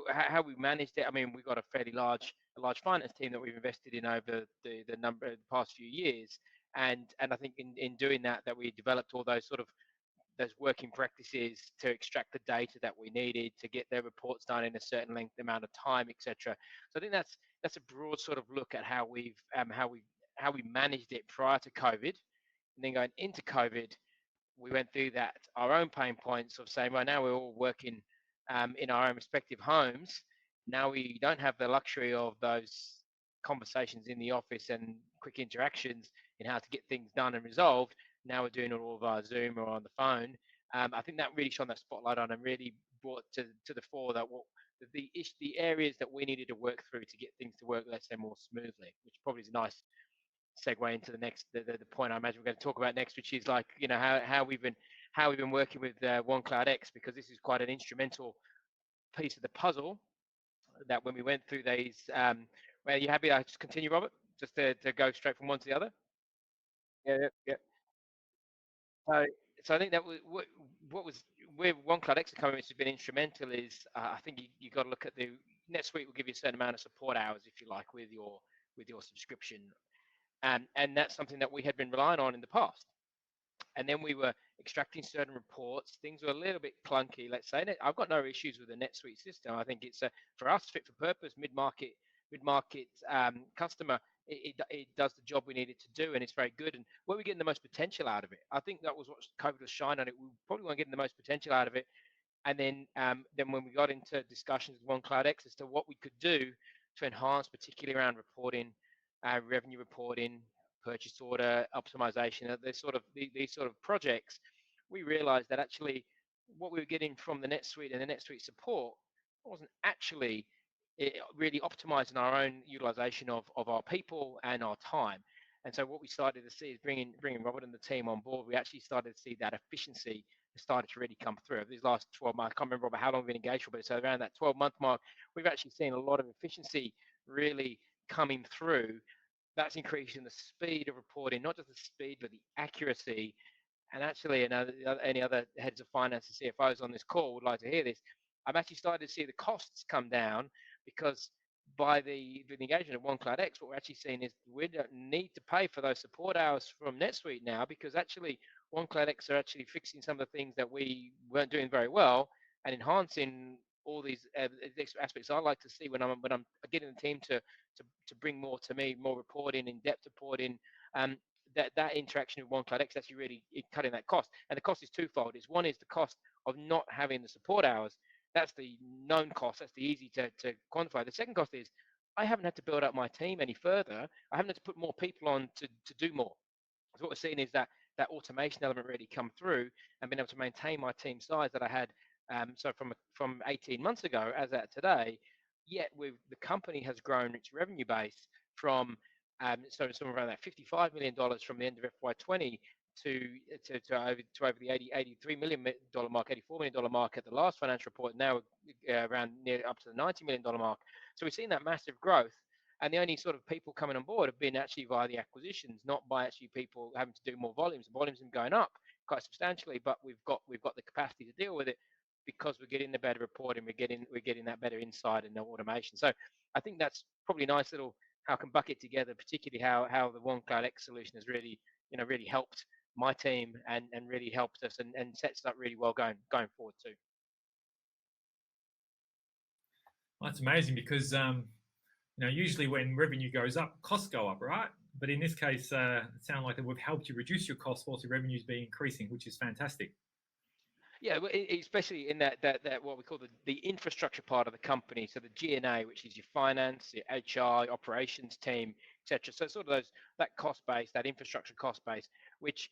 how we managed it, I mean, we've got a fairly large finance team that we've invested in over the past few years, and I think in doing that we developed all those those working practices to extract the data that we needed to get their reports done in a certain amount of time, etc. So I think that's a broad sort of look at how we managed it prior to COVID, and then going into COVID, we went through that our own pain points of saying, right now we're all working in our own respective homes. Now we don't have the luxury of those conversations in the office and quick interactions in how to get things done and resolved. Now we're doing it all via Zoom or on the phone. I think that really shone that spotlight on and really brought to the fore that the areas that we needed to work through to get things to work, let's say, more smoothly, which probably is a nice segue into the next the point I imagine we're going to talk about next, which is like how we've been working with OneKloudX, because this is quite an instrumental piece of the puzzle. That when we went through these, are you happy I just continue, Robert? Just to go straight from one to the other. Yeah. So I think that was where OneKloudX coming, which has been instrumental, is I think you got to look at the NetSuite will give you a certain amount of support hours, if you like, with your subscription. And that's something that we had been relying on in the past. And then we were extracting certain reports. Things were a little bit clunky, let's say. I've got no issues with the NetSuite system. I think it's for us, fit for purpose, mid-market customer. It does the job we need it to do, and it's very good. And where we're getting the most potential out of it, I think that was what COVID was shining on it. We probably weren't getting the most potential out of it. And then when we got into discussions with OneKloudX as to what we could do to enhance, particularly around reporting, revenue reporting, purchase order optimization, these sort of projects, we realized that actually what we were getting from the NetSuite and the NetSuite support wasn't actually really optimizing our own utilization of our people and our time. And so what we started to see is bringing Robert and the team on board. We actually started to see that efficiency started to really come through. Over these last 12 months, I can't remember how long we've been engaged for, but so around that 12-month mark, we've actually seen a lot of efficiency really coming through. That's increasing the speed of reporting, not just the speed, but the accuracy. And actually, any other heads of finance and CFOs on this call would like to hear this. I'm actually starting to see the costs come down, because by the engagement of OneKloudX, what we're actually seeing is we don't need to pay for those support hours from NetSuite now, because actually OneKloudX are actually fixing some of the things that we weren't doing very well and enhancing all these aspects I like to see when I'm getting the team to bring more to me, more reporting, in-depth reporting. That interaction with OneKloudX actually really cutting that cost. And the cost is twofold. One is the cost of not having the support hours. That's the known cost. That's the easy to quantify. The second cost is I haven't had to build up my team any further. I haven't had to put more people on to do more. So what we're seeing is that automation element really come through, and being able to maintain my team size that I had so from 18 months ago as at today. Yet the company has grown its revenue base from so somewhere around that $55 million from the end of FY20 to over the $83 million mark, $84 million mark at the last financial report. Now around near up to the $90 million mark. So we've seen that massive growth, and the only sort of people coming on board have been actually via the acquisitions, not by actually people having to do more volumes. The volumes have going up quite substantially, but we've got the capacity to deal with it because we're getting the better reporting, we're getting that better insight and the automation. So I think that's probably a nice little how I can bucket together, particularly how the OneKloudX solution has really really helped my team and really helped us and sets us up really well going forward too. Well, that's amazing, because usually when revenue goes up, costs go up, right? But in this case, it sounds like that we've helped you reduce your costs whilst your revenue's been increasing, which is fantastic. Yeah, especially in that what we call the infrastructure part of the company. So the G&A, which is your finance, your HR, operations team, etc. So sort of that cost base, that infrastructure cost base, which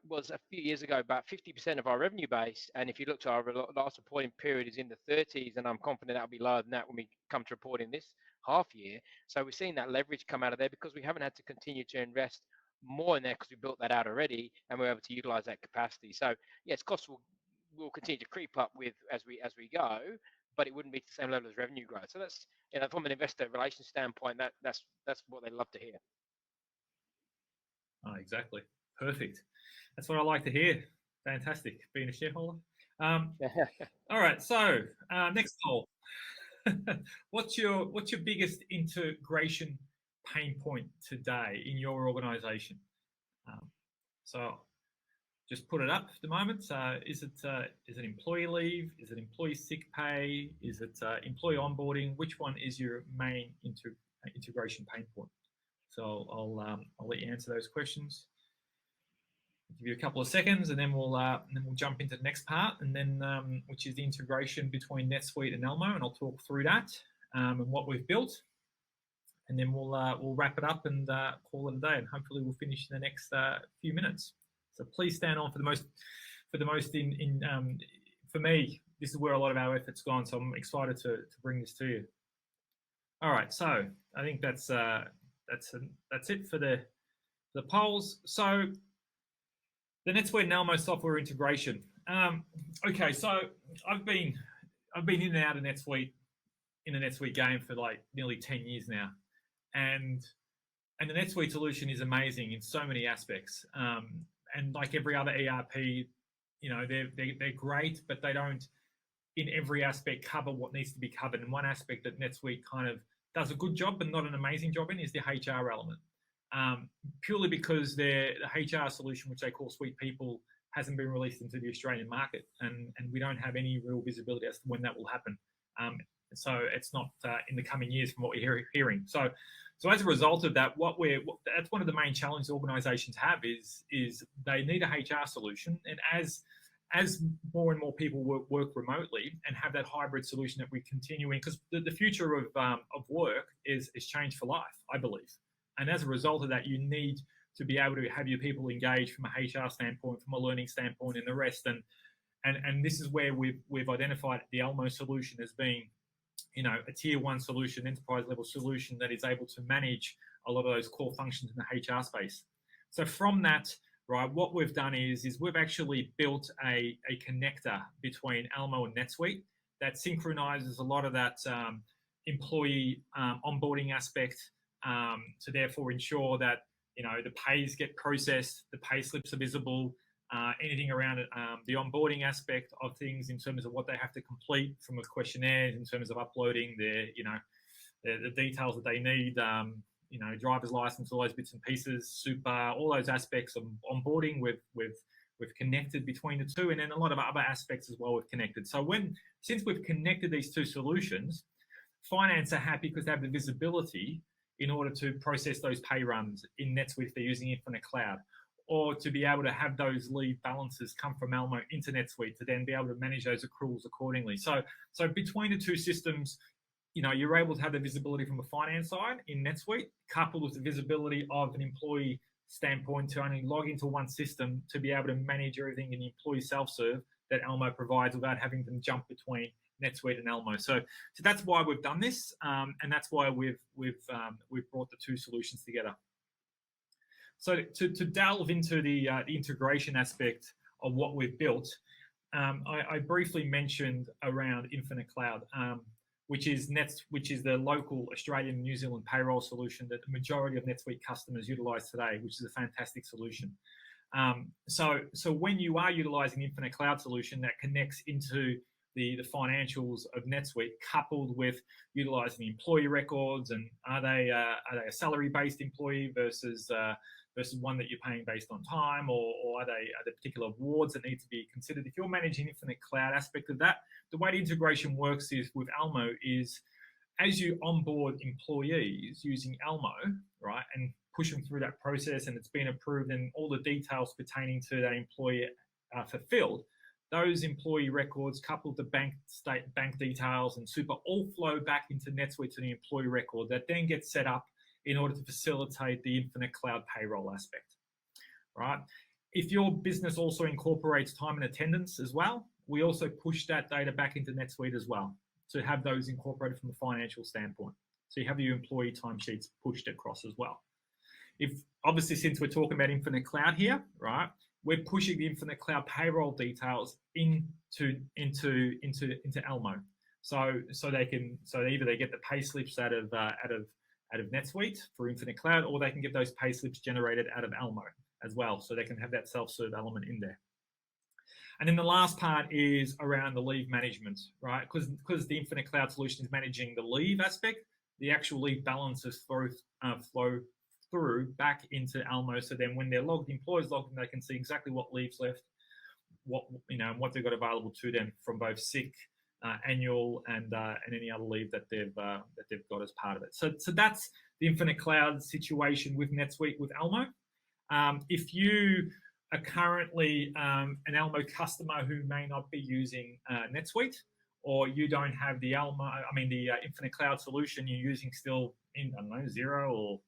was a few years ago about 50% of our revenue base. And if you look to our last reporting period is in the 30s, and I'm confident that'll be lower than that when we come to reporting this half year. So we're seeing that leverage come out of there because we haven't had to continue to invest more in there because we built that out already and we're able to utilize that capacity. So yes, costs will continue to creep up with as we go, but it wouldn't be to the same level as revenue growth. So that's from an investor relations standpoint, that's what they love to hear. Oh, exactly. Perfect. That's what I like to hear. Fantastic. Being a shareholder. All right. So next poll. What's your biggest integration pain point today in your organization? So just put it up at the moment. Is it employee leave? Is it employee sick pay? Is it employee onboarding? Which one is your main integration pain point? So I'll let you answer those questions. I'll give you a couple of seconds, and then we'll jump into the next part, and then which is the integration between NetSuite and ELMO, and I'll talk through that and what we've built, and then we'll wrap it up and call it a day, and hopefully we'll finish in the next few minutes. So please stand on for the most for me, this is where a lot of our effort's gone. So I'm excited to bring this to you. All right, so I think that's it for the polls. So the NetSuite and ELMO software integration. Okay, so I've been in and out of NetSuite in the NetSuite game for like nearly 10 years now, and the NetSuite solution is amazing in so many aspects. And like every other ERP, they're great, but they don't, in every aspect, cover what needs to be covered. And one aspect that NetSuite kind of does a good job, but not an amazing job in, is the HR element. Purely because the HR solution, which they call Suite People, hasn't been released into the Australian market, and we don't have any real visibility as to when that will happen. So it's not in the coming years from what we're hearing. So as a result of that, that's one of the main challenges organisations have is they need a HR solution, and as more and more people work remotely and have that hybrid solution that we're continuing, because the future of work is changed for life, I believe. And as a result of that, you need to be able to have your people engaged from a HR standpoint, from a learning standpoint, and the rest. And this is where we've identified the ELMO solution as being, a tier one solution, enterprise level solution that is able to manage a lot of those core functions in the HR space. So from that, right, what we've done is we've actually built a connector between ELMO and NetSuite that synchronizes a lot of that employee onboarding aspect to therefore ensure that, you know, the pays get processed, the pay slips are visible, anything around it, the onboarding aspect of things in terms of what they have to complete from a questionnaire, in terms of uploading their, you know, the details that they need, you know, driver's license, all those bits and pieces, super, all those aspects of onboarding we've connected between the two, and then a lot of other aspects as well we've connected. So since we've connected these two solutions, finance are happy because they have the visibility in order to process those pay runs in NetSuite if they're using Infinite Cloud, or to be able to have those leave balances come from ELMO into NetSuite to then be able to manage those accruals accordingly. So between the two systems, you know, you're able to have the visibility from a finance side in NetSuite, coupled with the visibility of an employee standpoint to only log into one system to be able to manage everything in the employee self-serve that ELMO provides without having them jump between NetSuite and ELMO. So that's why we've done this, and that's why we've brought the two solutions together. So to delve into the integration aspect of what we've built, I briefly mentioned around Infinite Cloud, which is the local Australian and New Zealand payroll solution that the majority of NetSuite customers utilize today, which is a fantastic solution. So when you are utilizing Infinite Cloud solution that connects into the financials of NetSuite, coupled with utilizing the employee records, and are they a salary-based employee versus one that you're paying based on time, or are there particular awards that need to be considered? If you're managing Infinite Cloud aspect of that, the way the integration works is with ELMO is as you onboard employees using ELMO, right, and push them through that process and it's been approved and all the details pertaining to that employee are fulfilled, those employee records coupled the bank details and super all flow back into NetSuite to the employee record that then gets set up in order to facilitate the Infinite Cloud payroll aspect, right? If your business also incorporates time and attendance as well, we also push that data back into NetSuite as well to have those incorporated from a financial standpoint. So you have your employee timesheets pushed across as well. If obviously, since we're talking about Infinite Cloud here, right, we're pushing the Infinite Cloud payroll details into ELMO. So either they get the pay slips out of NetSuite for Infinite Cloud, or they can get those pay slips generated out of ELMO as well. So they can have that self-serve element in there. And then the last part is around the leave management, right? Because the Infinite Cloud solution is managing the leave aspect, the actual leave balances flow through back into ELMO. So then when they're employees logged in, they can see exactly what leaves left, what they've got available to them from both sick, annual, and any other leave that they've got as part of it. So that's the Infinite Cloud situation with NetSuite with ELMO. If you are currently an ELMO customer who may not be using NetSuite, or you don't have the Infinite Cloud solution, you're using still Xero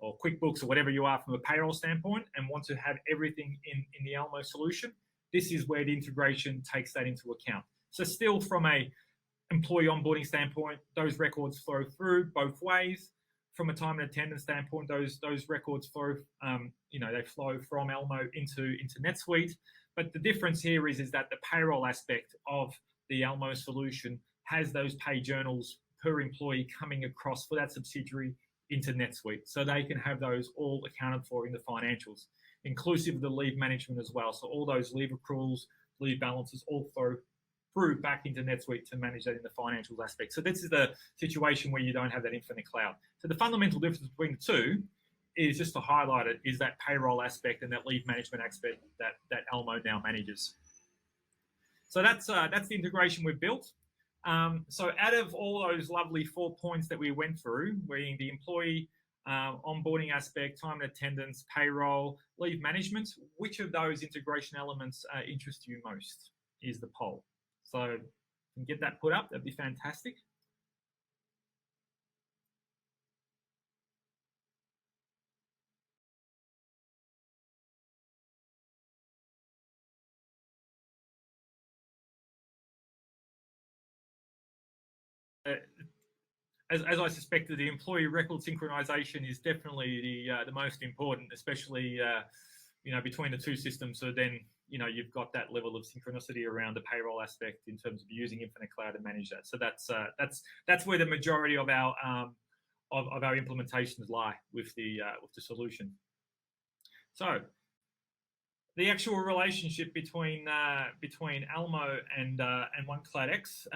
or QuickBooks or whatever you are from a payroll standpoint, and want to have everything in the ELMO solution, this is where the integration takes that into account. So still from a employee onboarding standpoint, those records flow through both ways. From a time and attendance standpoint, those records flow, they flow from ELMO into NetSuite. But the difference here is that the payroll aspect of the ELMO solution has those pay journals per employee coming across for that subsidiary into NetSuite. So they can have those all accounted for in the financials, inclusive of the leave management as well. So all those leave accruals, leave balances all flow through back into NetSuite to manage that in the financials aspect. So this is the situation where you don't have that Infinite Cloud. So the fundamental difference between the two is, just to highlight it, is that payroll aspect and that leave management aspect that ELMO now manages. So that's the integration we've built. So out of all those lovely 4 points that we went through, being the employee onboarding aspect, time and attendance, payroll, leave management, which of those integration elements interest you most is the poll. So if you can get that put up, that'd be fantastic. as I suspected, the employee record synchronization is definitely the most important, especially between the two systems. So then you've got that level of synchronicity around the payroll aspect in terms of using Infinite Cloud to manage that. So that's where the majority of our implementations lie with the solution. So the actual relationship between ELMO and OneKloudX.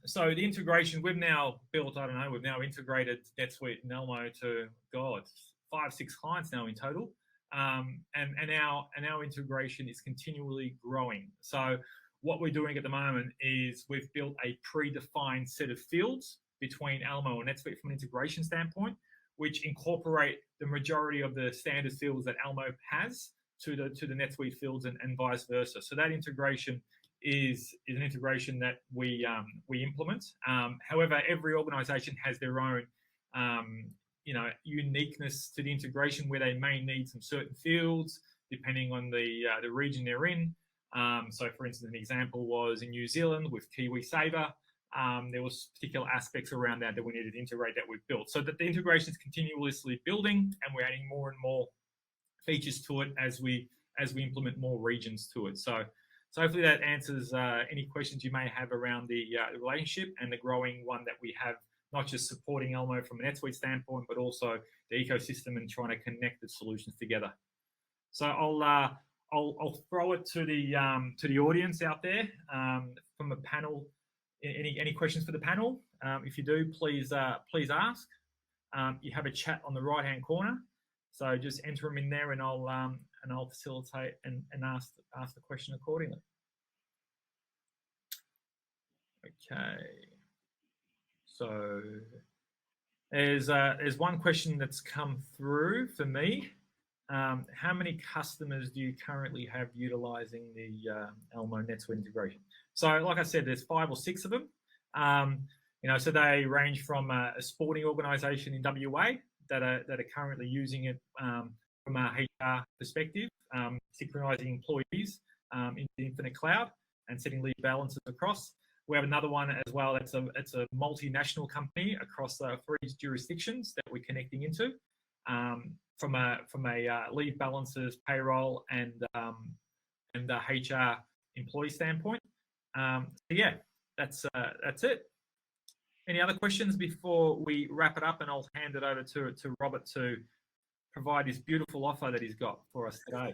So the integration, we've now built, we've now integrated NetSuite and ELMO to 5-6 clients now in total. And our integration is continually growing. So what we're doing at the moment is we've built a predefined set of fields between ELMO and NetSuite from an integration standpoint, which incorporate the majority of the standard fields that ELMO has to the NetSuite fields and vice versa. So that integration is an integration that we implement. However, every organization has their own uniqueness to the integration where they may need some certain fields depending on the region they're in. So for instance, an example was in New Zealand with KiwiSaver. There was particular aspects around that we needed to integrate that we've built. So that the integration is continuously building, and we're adding more and more features to it as we implement more regions to it. So hopefully that answers any questions you may have around the relationship and the growing one that we have, not just supporting ELMO from a NetSuite standpoint, but also the ecosystem and trying to connect the solutions together. So I'll throw it to the audience out there from the panel. Any questions for the panel? If you do, please ask. You have a chat on the right-hand corner, so just enter them in there, and I'll facilitate and ask the question accordingly. Okay. So there's one question that's come through for me. How many customers do you currently have utilizing the ELMO NetSuite integration? So like I said, there's 5 or 6 of them. So they range from a sporting organisation in WA that are currently using it from a HR perspective, synchronising employees into the Infinite Cloud and setting leave balances across. We have another one as well. It's a multinational company across 3 jurisdictions that we're connecting into from a leave balances, payroll, and the HR employee standpoint. So yeah, that's it. Any other questions before we wrap it up? And I'll hand it over to Robert to provide this beautiful offer that he's got for us today.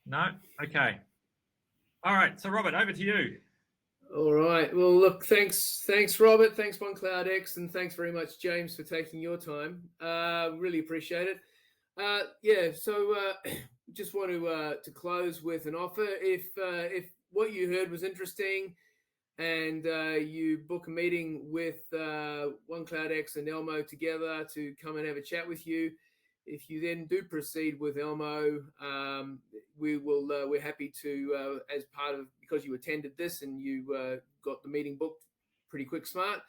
No? Okay. All right. So Robert, over to you. All right. Well, look, thanks, Robert. Thanks, OneKloudX, and thanks very much, James, for taking your time. Really appreciate it. So just want to close with an offer. If what you heard was interesting, and you book a meeting with OneKloudX and ELMO together to come and have a chat with you, if you then do proceed with ELMO, we're happy to, as part of, because you attended this and you got the meeting booked pretty quick smart,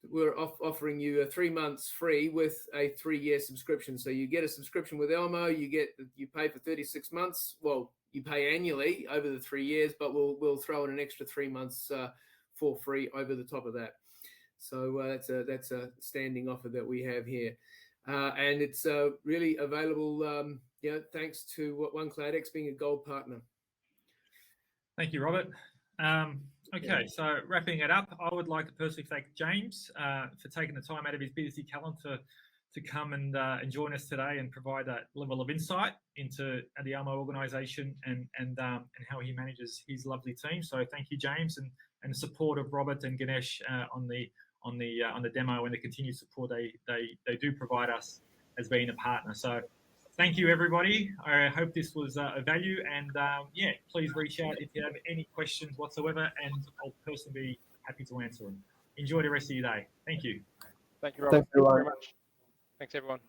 we're offering you 3 months free with a 3-year subscription. So you get a subscription with ELMO, you pay for 36 months. Well, you pay annually over the 3 years, but we'll throw in an extra 3 months for free over the top of that. So that's a standing offer that we have here. And it's really available, thanks to OneKloudX being a gold partner. Thank you, Robert. Okay, so wrapping it up, I would like to personally thank James for taking the time out of his busy calendar to come and join us today and provide that level of insight into the ELMO organisation and how he manages his lovely team. So thank you, James, and the support of Robert and Ganesh on the demo and the continued support they do provide us as being a partner. So thank you, everybody. I hope this was of value, and please reach out if you have any questions whatsoever, and I'll personally be happy to answer them. Enjoy the rest of your day. Thank you. Thank you, Robert. Thank you very much. Thanks, everyone.